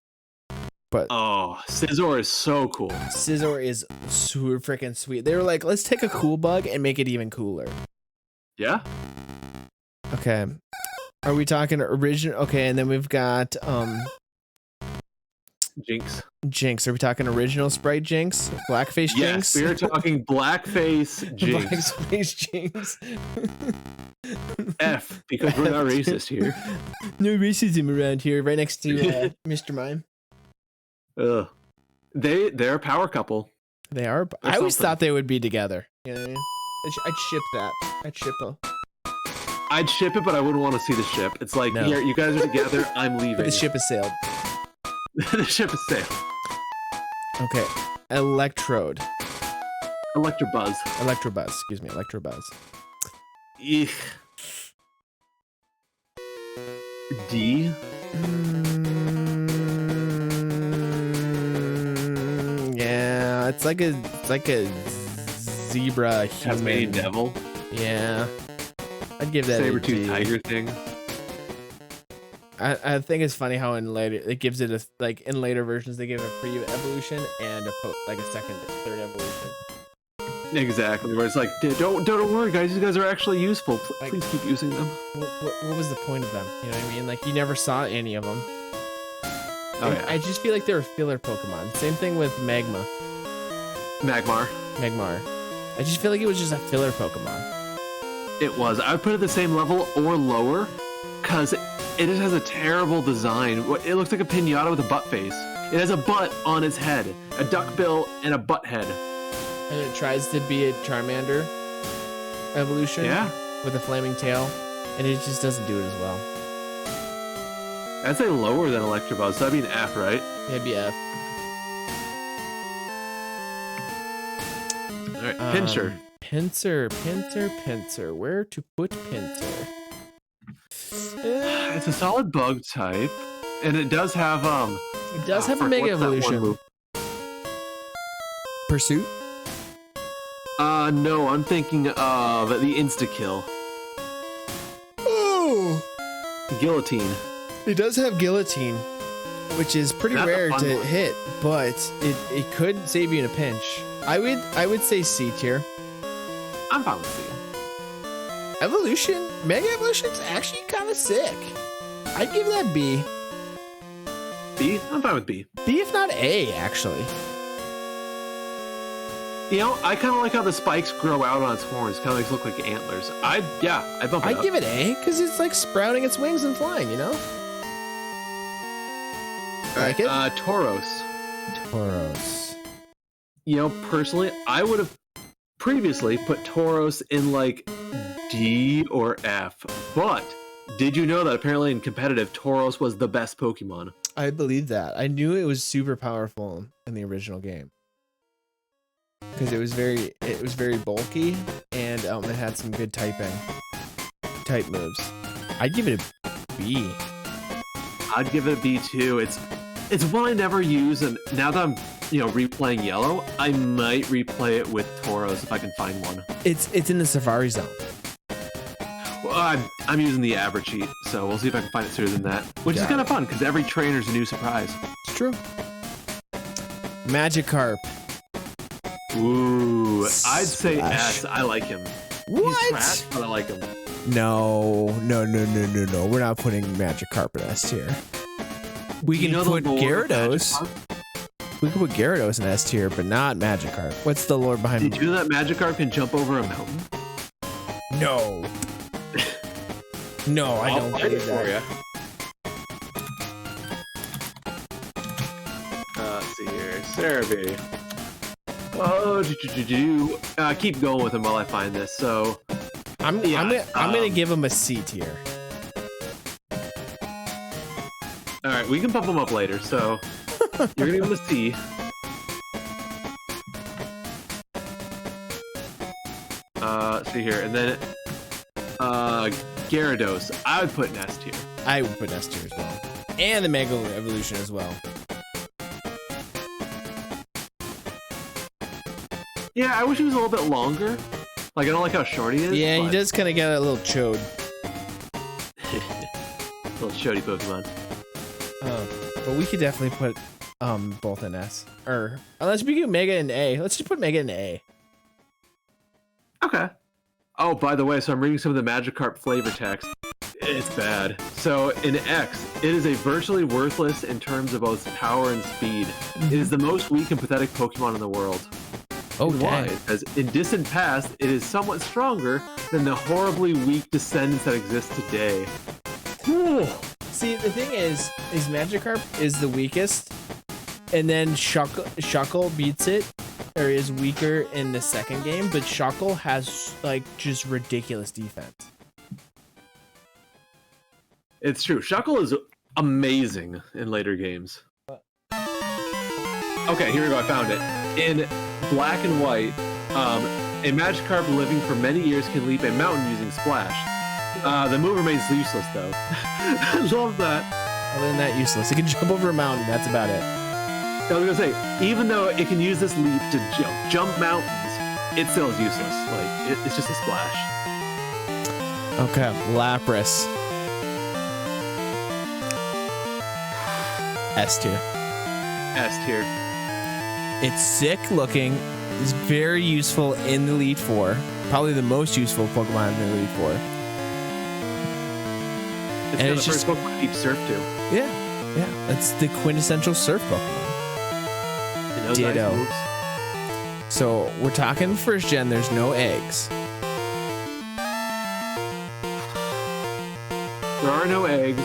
But Oh, Scizor is so cool. Scizor is super freaking sweet. They were like, let's take a cool bug and make it even cooler. Yeah? Okay. Are we talking original? Okay, and then we've got Jinx. Jinx. Are we talking original sprite Jinx? Blackface Yes, Jinx? we are talking blackface Jinx. Blackface Jinx. F, because we're not racist here. No racism around here. Right next to Mr. Mime. Ugh. They're a power couple. They are. Or I always something. thought they would be together. You know what I mean? I'd ship that. I'd ship a. I'd ship it, but I wouldn't want to see the ship. It's like, No. here, you guys are together, I'm leaving. But the ship has sailed. The ship is sailed. Okay. Electrode. Electabuzz. Electrobuzz. Excuse me. Electrobuzz. Eek. D. Yeah, it's like a zebra Tasmanian human. Devil. Yeah, I'd give that a Saber-tooth D. tiger thing. I think it's funny how in later it gives it a like in later versions they give a pre-evolution and like a second, third evolution. Exactly, where it's like, don't worry, guys. These guys are actually useful. Like- Please keep using them. What was the point of them? You know what I mean? Like you never saw any of them. Oh And yeah, I just feel like they were filler Pokemon. Same thing with Magmar. Magmar. I just feel like it was just a filler Pokemon. It was. I would put it the same level or lower, cause it just has a terrible design. It looks like a pinata with a butt face. It has a butt on its head, a duck bill, and a butt head. And it tries to be a Charmander evolution. Yeah, With a flaming tail, and it just doesn't do it as well. I'd say lower than Electabuzz. So that'd be an F, right? It'd be F. All right, Pinscher. Pinscher. Where to put Pinscher? It's a solid bug type, and it does have It does have a Mega what's that one Evolution. move? Pursuit. No, I'm thinking of the insta kill, Oh, Guillotine. it does have Guillotine, which is pretty That's a rare fun to one. hit, but it could save you in a pinch. I would say C tier. I'm fine with C. Evolution, Mega Evolution's actually kind of sick. I'd give that B. B? I'm fine with B. B if not A, actually. You know, I kind of like how the spikes grow out on its horns. Kind of makes it look like antlers. I'd bump it I'd up. give it A because it's like sprouting its wings and flying, you know? Like it? Tauros. Tauros. You know, personally, I would have previously put Tauros in like D or F. But did you know that apparently in competitive, Tauros was the best Pokemon? I believe that. I knew it was super powerful in the original game. Because it was very bulky and it had some good type moves. I'd give it a B. I'd give it a B too. It's one I never use, and now that I'm replaying Yellow, I might replay it with Tauros if I can find one. It's in the Safari Zone. Well, I'm using the average sheet, so we'll see if I can find it sooner than that. Which is Got kind it. of fun because every trainer's a new surprise. It's true. Magikarp. Ooh, I'd say Splash. S. I like him. What? He's trash, but I like him. No. We're not putting Magikarp in S tier. We can put Gyarados. We can put Gyarados in S tier, but not Magikarp. What's the lore behind? Did you know that Magikarp can jump over a mountain? No. No, I don't believe that. Let's see here, Cerebi. Oh, keep going with him while I find this. So, I'm gonna give him a C tier. All right, we can pump him up later. So, you're gonna give him a C. See here, and then Gyarados, I would put in S tier. I would put S tier as well, and the Mega Evolution as well. Yeah, I wish he was a little bit longer. Like, I don't like how short he is. Yeah, he does kind of get a little chode. Little chody Pokemon. But we could definitely put both in S. Or unless we do Mega and A. Let's just put Mega in A. Okay. Oh, by the way, so I'm reading some of the Magikarp flavor text. It's bad. So in X, it is a virtually worthless in terms of both power and speed. It is the most weak and pathetic Pokemon in the world. Oh, why? Because in distant past, it is somewhat stronger than the horribly weak descendants that exist today. Cool. See, the thing is Magikarp is the weakest, and then Shuckle beats it, or is weaker in the second game, but Shuckle has like just ridiculous defense. It's true. Shuckle is amazing in later games. Okay, here we go. I found it. In Black and White, a Magikarp living for many years can leap a mountain using Splash. The move remains useless, though. I love that. Other than that, useless. It can jump over a mountain. That's about it. I was gonna say, even though it can use this leap to jump mountains, it still is useless. Like, it's just a splash. Okay, Lapras. S tier. S tier. It's sick looking. It's very useful in the Elite Four. Probably the most useful Pokemon in the Elite Four. It's the first Pokemon to keep Surf too. Yeah. It's the quintessential Surf Pokemon. Ditto. So we're talking first gen. There's no eggs. There are no eggs,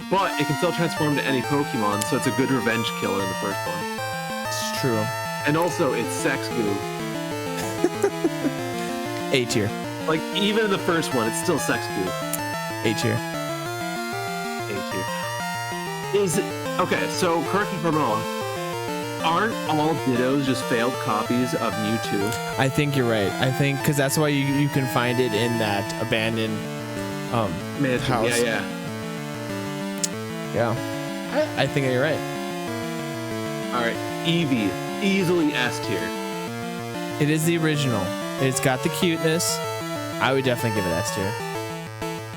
but it can still transform to any Pokemon, so it's a good revenge killer in the first one. It's true. And also, it's sex goo. A tier. Like, even in the first one, it's still sex goo. A tier. A tier. Okay, so correct me if I'm wrong. Aren't all Dittos just failed copies of Mewtwo? I think you're right. I think because that's why you can find it in that abandoned house. Yeah. I think you're right. All right, Eevee, easily S tier. It is the original. It's got the cuteness. I would definitely give it S tier.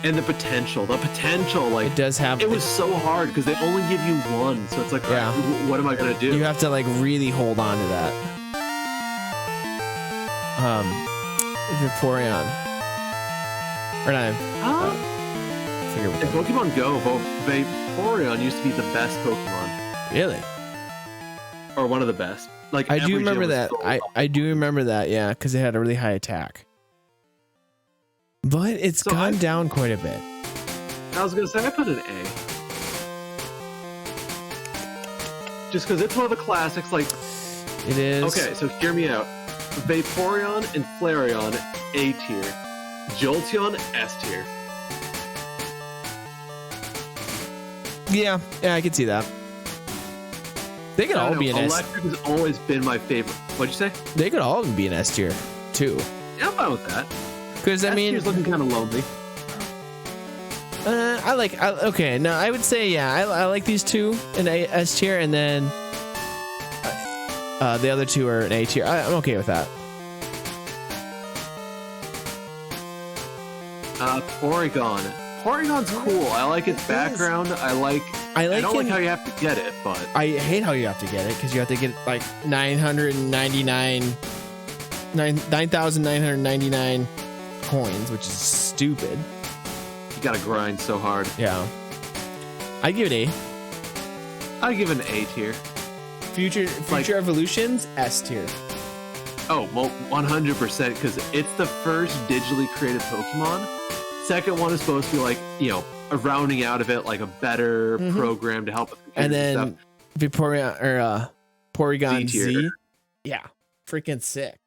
And the potential, like it does have. It was so hard because they only give you one, so it's like, yeah. What am I gonna do? You have to like really hold on to that. Vaporeon, or not? In Pokemon Go, Vaporeon used to be the best Pokemon. Really? Or one of the best. Like I do remember that. I do remember that. Yeah, because it had a really high attack. But it's gone down quite a bit. I was gonna say I put an A. Just because it's one of the classics, like it is. Okay, so hear me out. Vaporeon and Flareon, A tier. Jolteon, S tier. Yeah, I can see that. They could all be an S. Electric has always been my favorite. What'd you say? They could all be an S tier, too. Yeah, I'm fine with that. Because I mean, S tier's looking kind of lonely. Okay, no, I would say I like these two in S tier, and then the other two are an A tier. I'm okay with that. Porygon. Porygon's cool. I like its background. I like I don't like how you have to get it, but I hate how you have to get it because you have to get like 9,999 coins, which is stupid. You gotta grind so hard. Yeah. I give it A. I give it an A tier. Future evolutions, S tier. Oh, well, 100%, because it's the first digitally created Pokemon. Second one is supposed to be like, a rounding out of it, like a better program to help with the and then stuff. Porygon Z. Yeah. Freaking sick.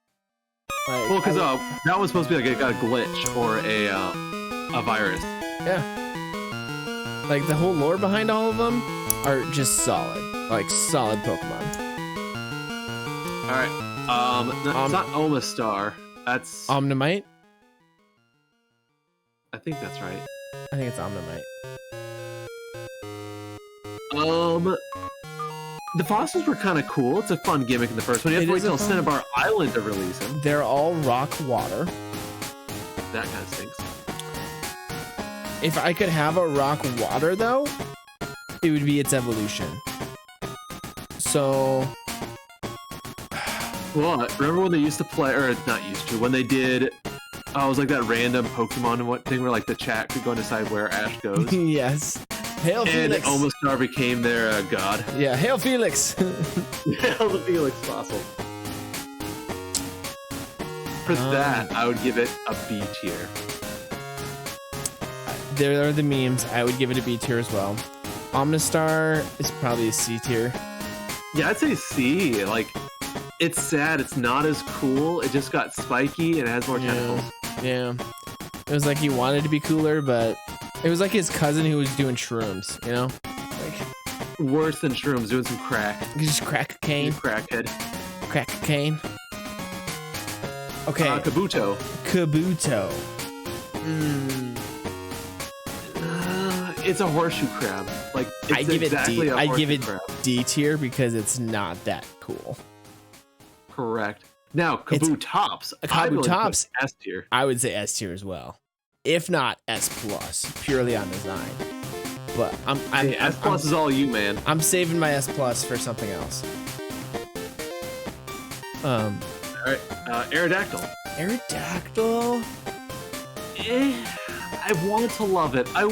Like, well, because that one's supposed to be like it got a glitch or a virus. Yeah. Like the whole lore behind all of them are just solid. Like solid Pokemon. All right. It's not Omastar. That's Omnimite. I think that's right. I think it's Omnimite. The fossils were kind of cool. It's a fun gimmick in the first one. You have to wait till Cinnabar Island to release them. They're all rock water. That kind of stinks. If I could have a rock water though, it would be its evolution. So well, remember when they used to play, or not used to, when they did, it was like that random Pokemon and what thing where like the chat could go and decide where Ash goes. Yes. Hail Felix. And Omastar became their god. Yeah, Hail Felix. Hail the Felix fossil. For that, I would give it a B tier. There are the memes. I would give it a B tier as well. Omnistar is probably a C tier. Yeah, I'd say C. Like, it's sad. It's not as cool. It just got spiky and it has more tentacles. Yeah. It was like he wanted to be cooler, but it was like his cousin who was doing shrooms, Like worse than shrooms, doing some crack. Just crack cocaine. Crackhead. Crack cocaine. Okay. Kabuto. It's a horseshoe crab. Like it's I give exactly it D. I give it crab. D tier because it's not that cool. Correct. Now Kabutops. Kabutops S tier. I would say S tier as well, if not S plus, purely on design. But S plus is all you, man. I'm saving my S plus for something else. All right. Aerodactyl. Aerodactyl. I want to love it. But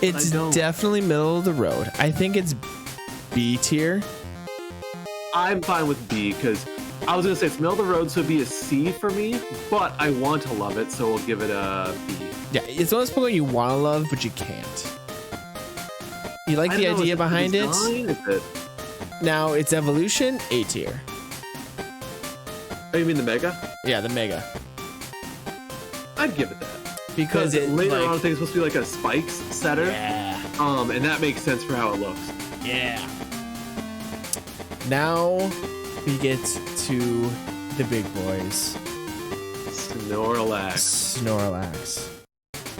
It's I don't. definitely middle of the road. I think it's B tier. I'm fine with B because I was gonna say it's middle of the road, so it'd be a C for me. But I want to love it, so we'll give it a B. Yeah, it's one of those Pokemon you want to love, but you can't. You like the idea behind it. Now its evolution, A tier. Oh, you mean the Mega? Yeah, the Mega. I'd give it that. Because later on, I think it's supposed to be like a spikes setter. Yeah. And that makes sense for how it looks. Yeah. Now we get to the big boys. Snorlax.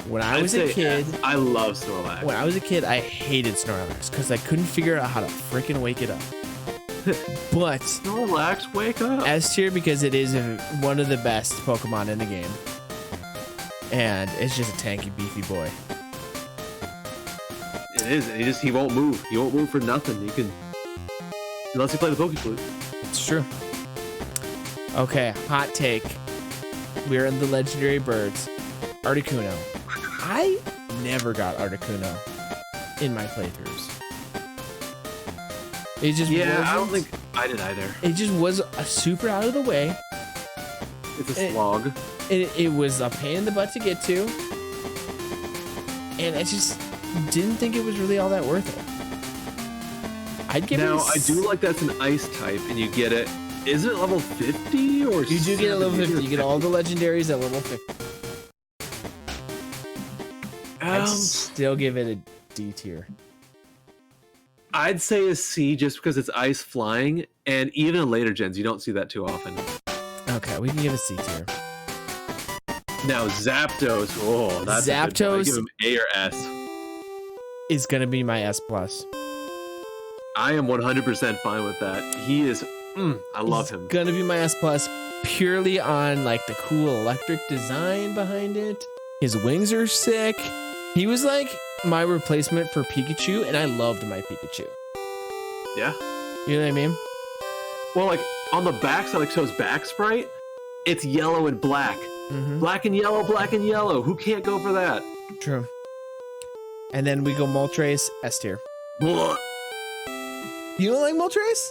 When I was a kid, I love Snorlax. When I was a kid, I hated Snorlax because I couldn't figure out how to freaking wake it up. But Snorlax, wake up. S tier because it is one of the best Pokemon in the game. And it's just a tanky, beefy boy. It is. He won't move. He won't move for nothing. You can, unless you play the Pokeflute. It's true. Okay, hot take. We're in the legendary birds. Articuno. I never got Articuno in my playthroughs. It just I don't think I did either. It just was super out of the way. It's a slog. It was a pain in the butt to get to, and I just didn't think it was really all that worth it. I'd give it. Now I do like that's an ice type, and you get it. Is it level 50 or? You do get a level 50. You get all the legendaries at level 50. I'd still give it a D tier. I'd say a C just because it's ice flying, and even in later gens, you don't see that too often. Okay, we can give a C tier. Now Zapdos, that's Zapdos. I give him A or S. Is gonna be my S plus. I am 100% fine with that. He is. I love him. Gonna be my S plus purely on like the cool electric design behind it. His wings are sick. He was like my replacement for Pikachu, and I loved my Pikachu. Yeah. You know what I mean? Well, like on the back side, like shows back sprite, it's yellow and black. Mm-hmm. Black and yellow, black and yellow. Who can't go for that? True. And then we go Moltres, S tier. Blah. You don't like Moltres?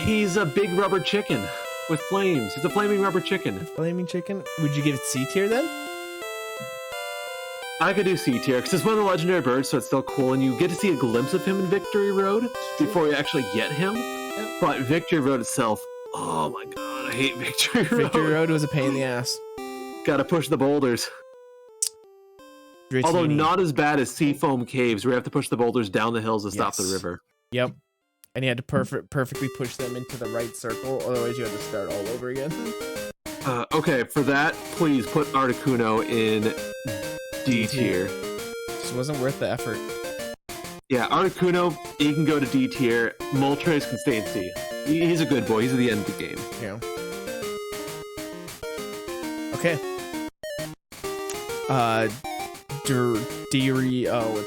He's a big rubber chicken with flames. He's a flaming rubber chicken. Flaming chicken? Would you give it C tier then? I could do C tier because it's one of the legendary birds, so it's still cool, and you get to see a glimpse of him in Victory Road before you actually get him. Yep. But Victory Road itself, oh my god, I hate Victory Road. Victory Road was a pain in the ass. Gotta push the boulders. Dratini. Although not as bad as Seafoam Caves, where you have to push the boulders down the hills to stop the river. Yep. And you had to perfectly push them into the right circle, otherwise you had to start all over again. Okay, for that, please put Articuno in D tier. Just wasn't worth the effort. Yeah, Articuno, he can go to D tier. Moltres can stay in C. He's a good boy. He's at the end of the game. Yeah. Okay. What's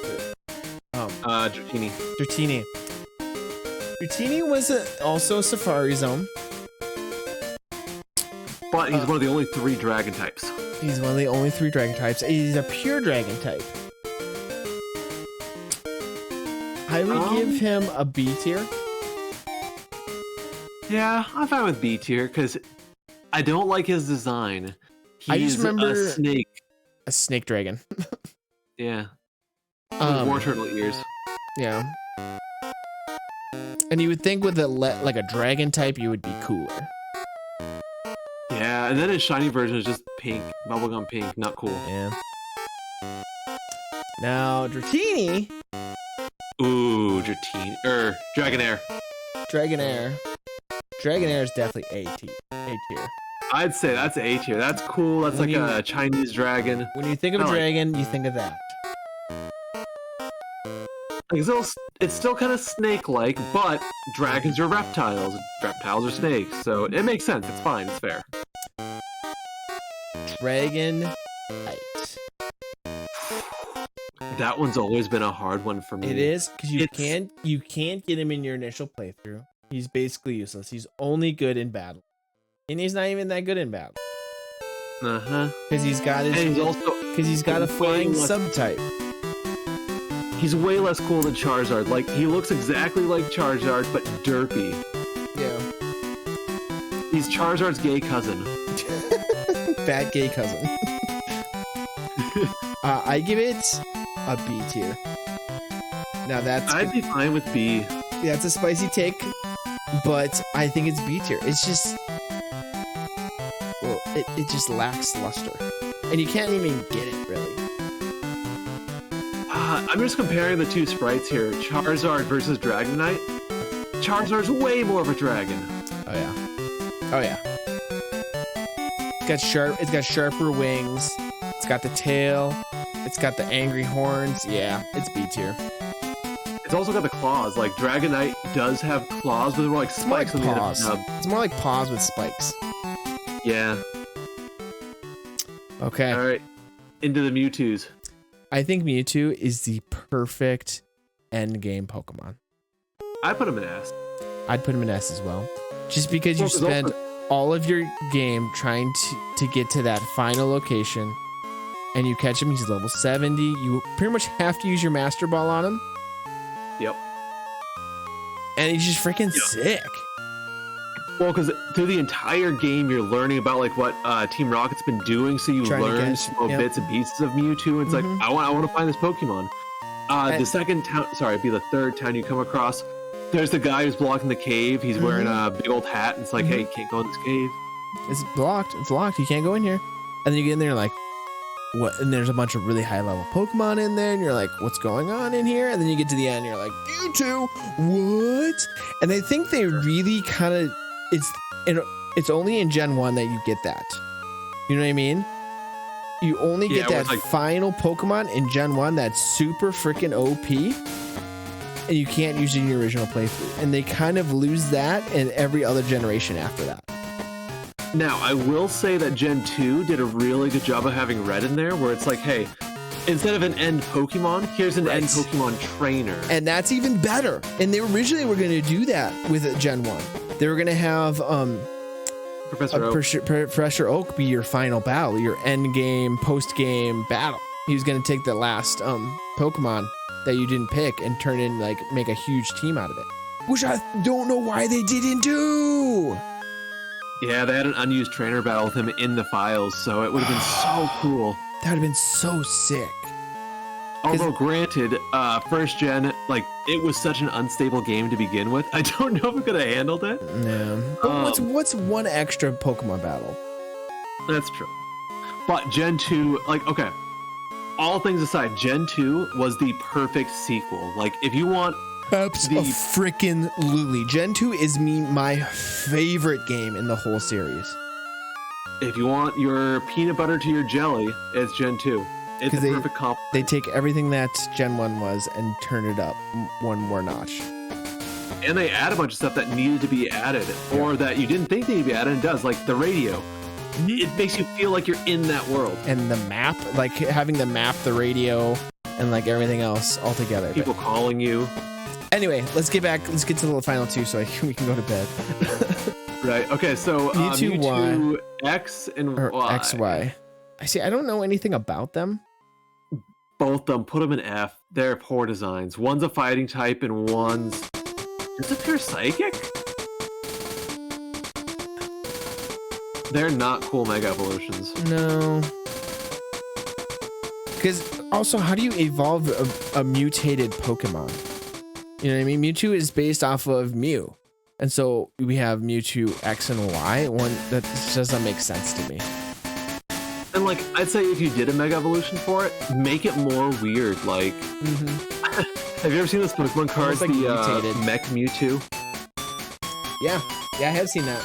it? Dratini. Dratini. Dratini was also a Safari Zone. But he's one of the only 3 dragon types. He's one of the only 3 dragon types. He's a pure dragon type. I would give him a B tier. Yeah, I'm fine with B tier because I don't like his design. I just remember a snake. A snake dragon. Yeah. With war turtle ears. Yeah. And you would think with like a dragon type, you would be cooler. Yeah, and then his shiny version is just pink, bubblegum pink, not cool. Yeah. Now Dratini. Ooh, Dratini. Dragonair. Dragonair. Dragonair is definitely A tier. I'd say that's A tier. That's cool. That's like a Chinese dragon. When you think of a dragon, you think of that. It's still kind of snake-like, but dragons are reptiles. Reptiles are snakes, so it makes sense. It's fine. It's fair. Dragonite. That one's always been a hard one for me. It is because you can't get him in your initial playthrough. He's basically useless. He's only good in battle, and he's not even that good in battle. Because he's got a flying subtype. He's way less cool than Charizard. Like, he looks exactly like Charizard, but derpy. Yeah. He's Charizard's gay cousin. Fat gay cousin. I give it a B tier. Now I'd be fine with B. That's a spicy take, but I think it's B tier. It's just, well, it just lacks luster, and you can't even get it really. I'm just comparing the 2 sprites here, Charizard versus Dragonite. Charizard's way more of a dragon. Oh yeah. It's got sharper wings. It's got the tail. It's got the angry horns. Yeah, it's B tier. It's also got the claws. Like, Dragonite does have claws, but they're more like spikes on the end of the nub. It's more like paws with spikes. Yeah. Okay. All right. Into the Mewtwo's. I think Mewtwo is the perfect end game Pokemon. I put him in S. I'd put him in S as well. Just because you spend all of your game trying to get to that final location, and you catch him, he's level 70. You pretty much have to use your Master Ball on him. Yep. And he's just freaking sick. Well, because through the entire game, you're learning about like what Team Rocket's been doing, so you learn small bits and pieces of Mewtwo. And it's like, I want to find this Pokemon. The second town, sorry, it'd be the third town you come across. There's the guy who's blocking the cave. He's wearing a big old hat. And it's like, hey, you can't go in this cave. It's blocked. It's locked. You can't go in here. And then you get in there, like, what? And there's a bunch of really high level Pokemon in there, and you're like, what's going on in here? And then you get to the end, and you're like, Mewtwo, what? And I think they really kind of, it's only in Gen 1 that you get that. You know what I mean? You only get that final Pokemon in Gen 1 that's super freaking OP, and you can't use it in your original playthrough. And they kind of lose that in every other generation after that. Now, I will say that Gen 2 did a really good job of having Red in there, where it's like, hey, instead of an end Pokemon, here's an end Pokemon trainer. And that's even better. And they originally were going to do that with Gen 1. They were going to have Professor Oak be your final battle, your end game, post game battle. He was going to take the last Pokemon that you didn't pick and turn in, like, make a huge team out of it. Which I don't know why they didn't do. Yeah, they had an unused trainer battle with him in the files, so it would have been so cool. That would have been so sick. Although, granted, first gen, like, it was such an unstable game to begin with. I don't know if we could have handled it. Yeah. What's one extra Pokemon battle? That's true. But Gen 2, like, okay. All things aside, Gen 2 was the perfect sequel. Like, if you want... Abso-frickin-lutely. Gen 2 is my favorite game in the whole series. If you want your peanut butter to your jelly, it's Gen 2. It's a perfect comp. They take everything that Gen 1 was and turn it up one more notch. And they add a bunch of stuff that needed to be added, or that you didn't think needed to be added, and it does, like the radio. It makes you feel like you're in that world. And the map, like having the map, the radio, and like everything else all together. People calling you. Anyway, let's get to the final two so we can go to bed. Right. Okay. So Mewtwo X and Y. XY. I don't know anything about them. Both of them, put them in F. They're poor designs. One's a fighting type and one's just a pure psychic. They're not cool Mega Evolutions. No. Because also, how do you evolve a mutated Pokemon? You know what I mean? Mewtwo is based off of Mew. And so we have Mewtwo X and Y. One that just doesn't make sense to me. And like, I'd say if you did a Mega Evolution for it, make it more weird. Like, have you ever seen those Pokemon cards, like the Mech Mewtwo? Yeah, I have seen that.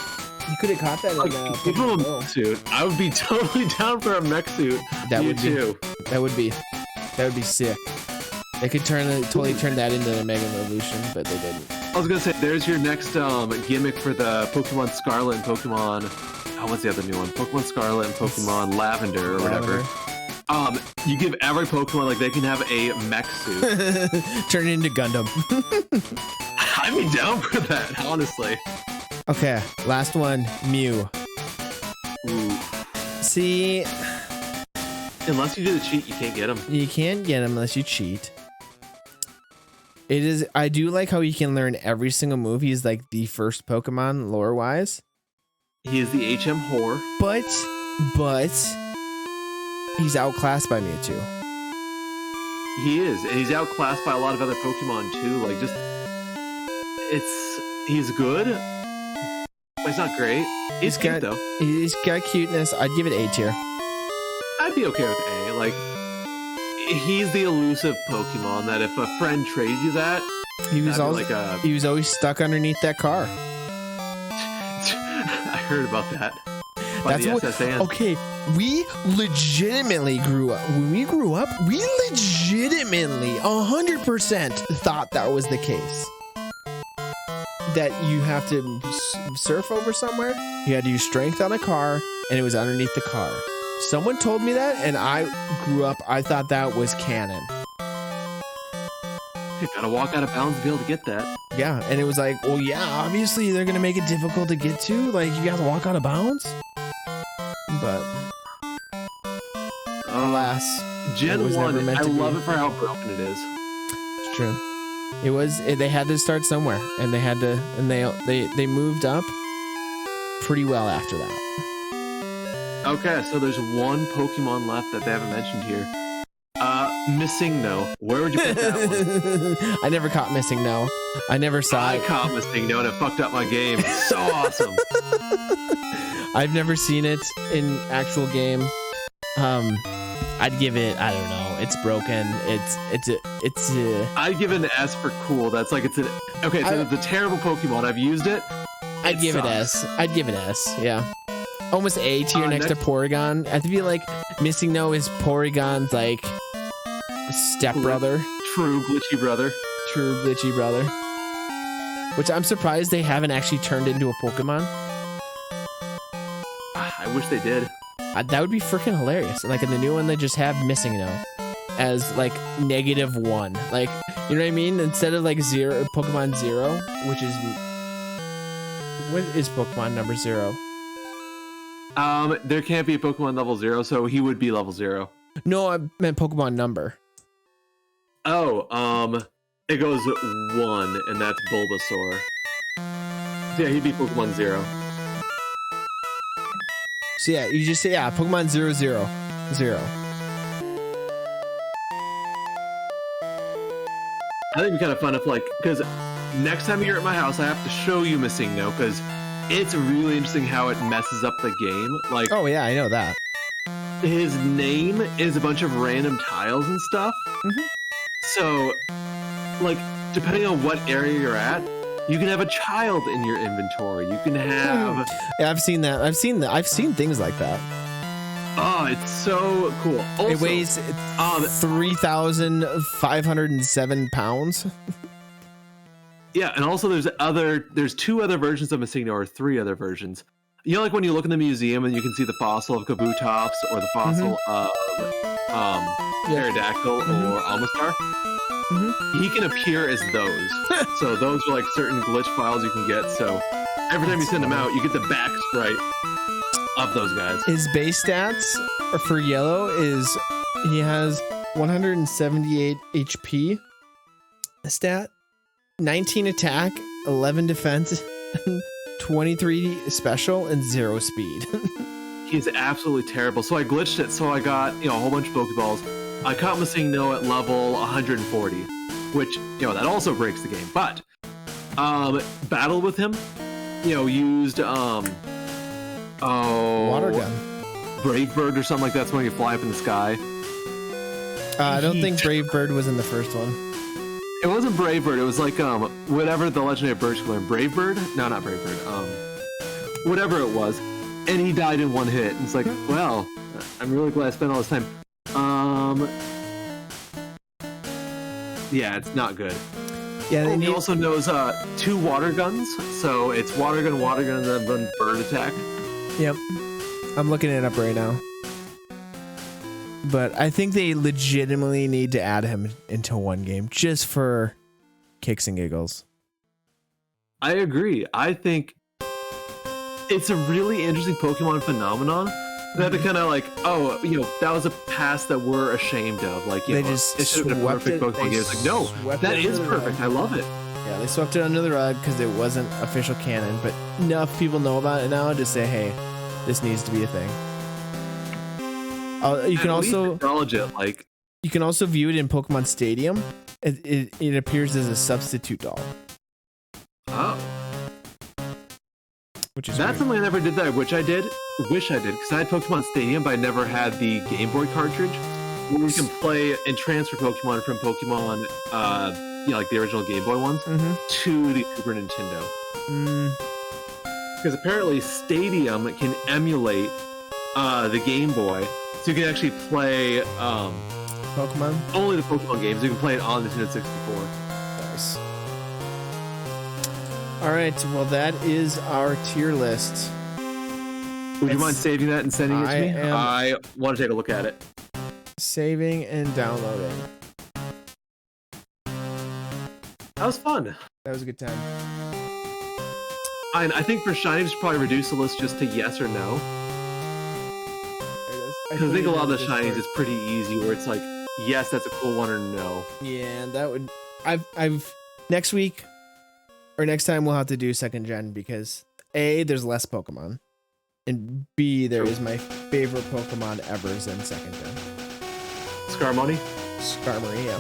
You could have caught that in Pokemon Go. Suit. I would be totally down for a mech suit. That would be sick. They could totally turn that into a Mega Evolution, but they didn't. I was gonna say, there's your next gimmick for the Pokemon Scarlet and Pokemon. What's the other new one? Pokemon Scarlet and Pokemon Lavender or whatever. You give every Pokemon, like, they can have a mech suit. Turn it into Gundam. I'd be down for that, honestly. Okay, last one, Mew. Ooh. See, unless you do the cheat, you can't get him. You can't get him unless you cheat. I do like how he can learn every single move. He's like the first Pokemon lore-wise. He is the HM whore. But he's outclassed by Mewtwo. He is, and he's outclassed by a lot of other Pokemon too. Like, he's good, but he's not great. He's cute though. He's got cuteness. I'd give it A tier. I'd be okay with A. Like, he's the elusive Pokemon that if a friend trades you that, he was always stuck underneath that car. I heard about that. That's what. Okay, we legitimately grew up. When we grew up, we legitimately 100% thought that was the case. That you have to surf over somewhere. You had to use strength on a car, and it was underneath the car. Someone told me that, and I grew up. I thought that was canon. You gotta walk out of bounds to be able to get that. Yeah, and it was like, well, yeah, obviously they're gonna make it difficult to get to. Like, you have to walk out of bounds. But alas, Gen 1, I love it for how broken it is. It's true. It was. They had to start somewhere, and they had to, and they moved up pretty well after that. Okay, so there's one Pokemon left that they haven't mentioned here. Missingno. Where would you put that one? I never caught Missingno. I never saw it. I caught Missingno and it fucked up my game. It's so awesome. I've never seen it in actual game. I'd give it, I don't know. It's broken. It's I'd give it an S for cool. That's like it's a terrible Pokemon. I've used it. I'd give it S. I'd give it S. Yeah. Almost A tier next to Porygon. I feel like Missingno is Porygon's like stepbrother. True glitchy brother. Which I'm surprised they haven't actually turned into a Pokemon. I wish they did. That would be freaking hilarious. Like in the new one, they just have Missingno. as like -1. Like, you know what I mean? Instead of like Pokemon 0, which is what is Pokemon number 0? There can't be a Pokemon level 0, so he would be level 0. No, I meant Pokemon number. Oh, it goes 1, and that's Bulbasaur. Yeah, he'd be Pokemon 0. So yeah, you just say Pokemon 0, 0, 0. I think it'd be kind of fun if, like, because next time you're at my house, I have to show you Missingno, because it's really interesting how it messes up the game. Like, oh yeah, I know that. His name is a bunch of random tiles and stuff. Mm-hmm. So, like, depending on what area you're at, you can have a child in your inventory. You can have. Yeah, I've seen that. I've seen things like that. Oh, it's so cool. Also, it weighs 3,507 pounds. Yeah, and also there's 2 other versions of Missingno, or 3 other versions. You know, like when you look in the museum and you can see the fossil of Kabutops or the fossil of Pterodactyl or Almastar. He can appear as those. So those are like certain glitch files you can get. So every time you send them out, you get the back sprite of those guys. His base stats for yellow is he has 178 HP stat, 19 attack, 11 defense, 23 special, and 0 speed. He's absolutely terrible. So I glitched it. So I got a whole bunch of Pokeballs. I caught Missingno at level 140, which that also breaks the game. But battled with him, used water gun, Brave Bird or something like that. So when you fly up in the sky. I don't think Brave Bird was in the first one. It wasn't Brave Bird. It was like whatever the legendary birds call him. Brave Bird? No, not Brave Bird. Whatever it was, and he died in one hit. And it's like, well, I'm really glad I spent all this time. Yeah, it's not good. Yeah, he also knows 2 water guns, so it's water gun, and then run bird attack. Yep, I'm looking it up right now. But I think they legitimately need to add him into one game just for kicks and giggles. I agree. I think it's a really interesting Pokemon phenomenon. That to kind of like, that was a past that we're ashamed of. Like, they just it should have been a perfect Pokemon game. It's like, no, that is perfect. I love it. Yeah, they swept it under the rug because it wasn't official canon, but enough people know about it now to say, hey, this needs to be a thing. You can also acknowledge it. Like, you can also view it in Pokemon Stadium. It appears as a substitute doll. Oh. Which is that's something I never did that. Wish I did, because I had Pokemon Stadium, but I never had the Game Boy cartridge where we can play and transfer Pokemon from Pokemon, like the original Game Boy ones, to the Super Nintendo. Because apparently Stadium can emulate the Game Boy, so you can actually play Pokemon. Only the Pokemon games. You can play it on the Nintendo 64. Nice. All right, well, that is our tier list. Would you mind saving that and sending it to me? I want to take a look at it. Saving and downloading. That was fun. That was a good time. I think for Shiny, we should probably reduce the list just to yes or no. Because I think a lot of the Shinies is pretty easy, where it's like, yes, that's a cool one, or no. Yeah, that would... I've next week... Or next time we'll have to do 2nd gen because A, there's less Pokemon, and B, there is my favorite Pokemon ever is in 2nd gen. Skarmory? Skarmory, yeah.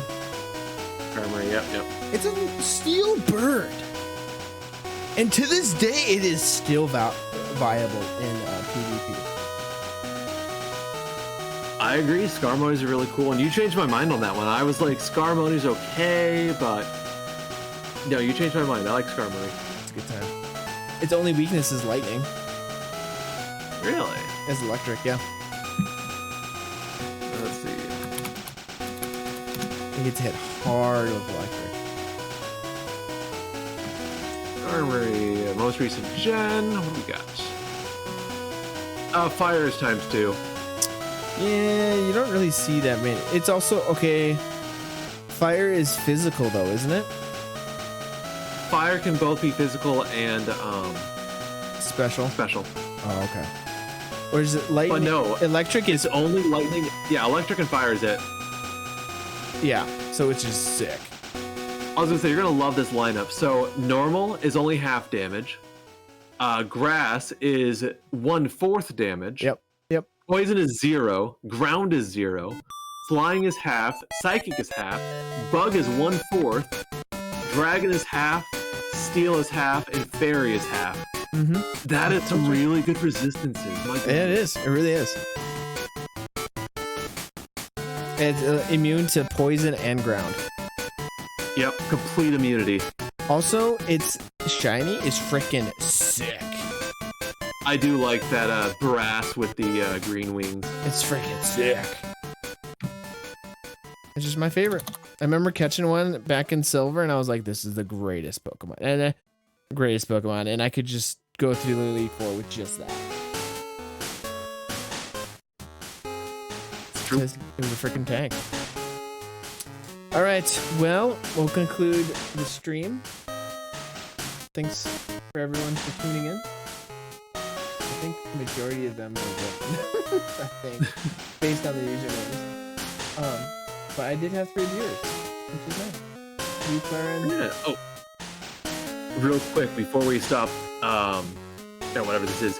Skarmory, yep. It's a steel bird. And to this day, it is still viable in PvP. I agree, Skarmory's are really cool, and you changed my mind on that one. I was like, Skarmory's okay, but... No, you changed my mind. I like Skarmory. It's a good time. Its only weakness is lightning. Really? It's electric, yeah. Let's see. It gets hit hard with electric. Skarmory, most recent gen. What do we got? Fire is ×2. Yeah, you don't really see that many. It's also okay. Fire is physical though, isn't it? Fire can both be physical and special. Special. Oh, okay. Or is it lightning? But no, electric is it's only lightning. Yeah, electric and fire is it. Yeah, so it's just sick. I was gonna say you're gonna love this lineup. So normal is only half damage. Grass is 1/4 damage. Yep. Poison is 0. Ground is 0. Flying is half. Psychic is half. Bug is 1/4. Dragon is half. Steel is half, and fairy is half. Mm-hmm. That is some really good resistances. My goodness. Yeah, it is. It really is. It's immune to poison and ground. Yep, complete immunity. Also, its shiny is freaking sick. I do like that brass with the green wings. It's freaking sick. It's just my favorite. I remember catching one back in Silver, and I was like, "This is the greatest Pokemon." And greatest Pokemon, and I could just go through the Elite Four with just that. It's true. It was a freaking tank. All right, well, we'll conclude the stream. Thanks for everyone for tuning in. I think the majority of them are good. I think, based on the usernames. But I did have 3 viewers, which is nice. You, Clara, and... Yeah. Oh, real quick before we stop, whatever this is.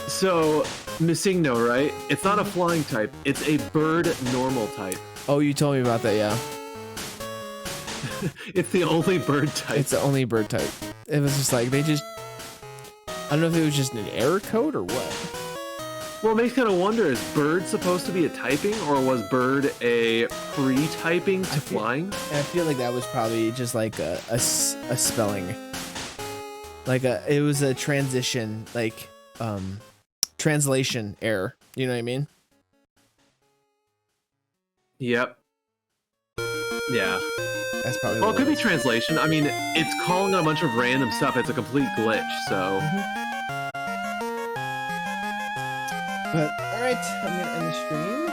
So, Missingno, right? It's not a flying type. It's a bird normal type. Oh, you told me about that, yeah. It's the only bird type. It's the only bird type. It was just like, they just... I don't know if it was just an error code or what. Well, it makes kind of wonder, is bird supposed to be a typing, or was bird a pre-typing to flying? I feel like that was probably just like a spelling. Like it was a transition, like translation error. You know what I mean? Yep. Yeah. That's probably. Well, it could be translation. I mean, it's calling on a bunch of random stuff. It's a complete glitch, so. But all right, I'm gonna end the stream.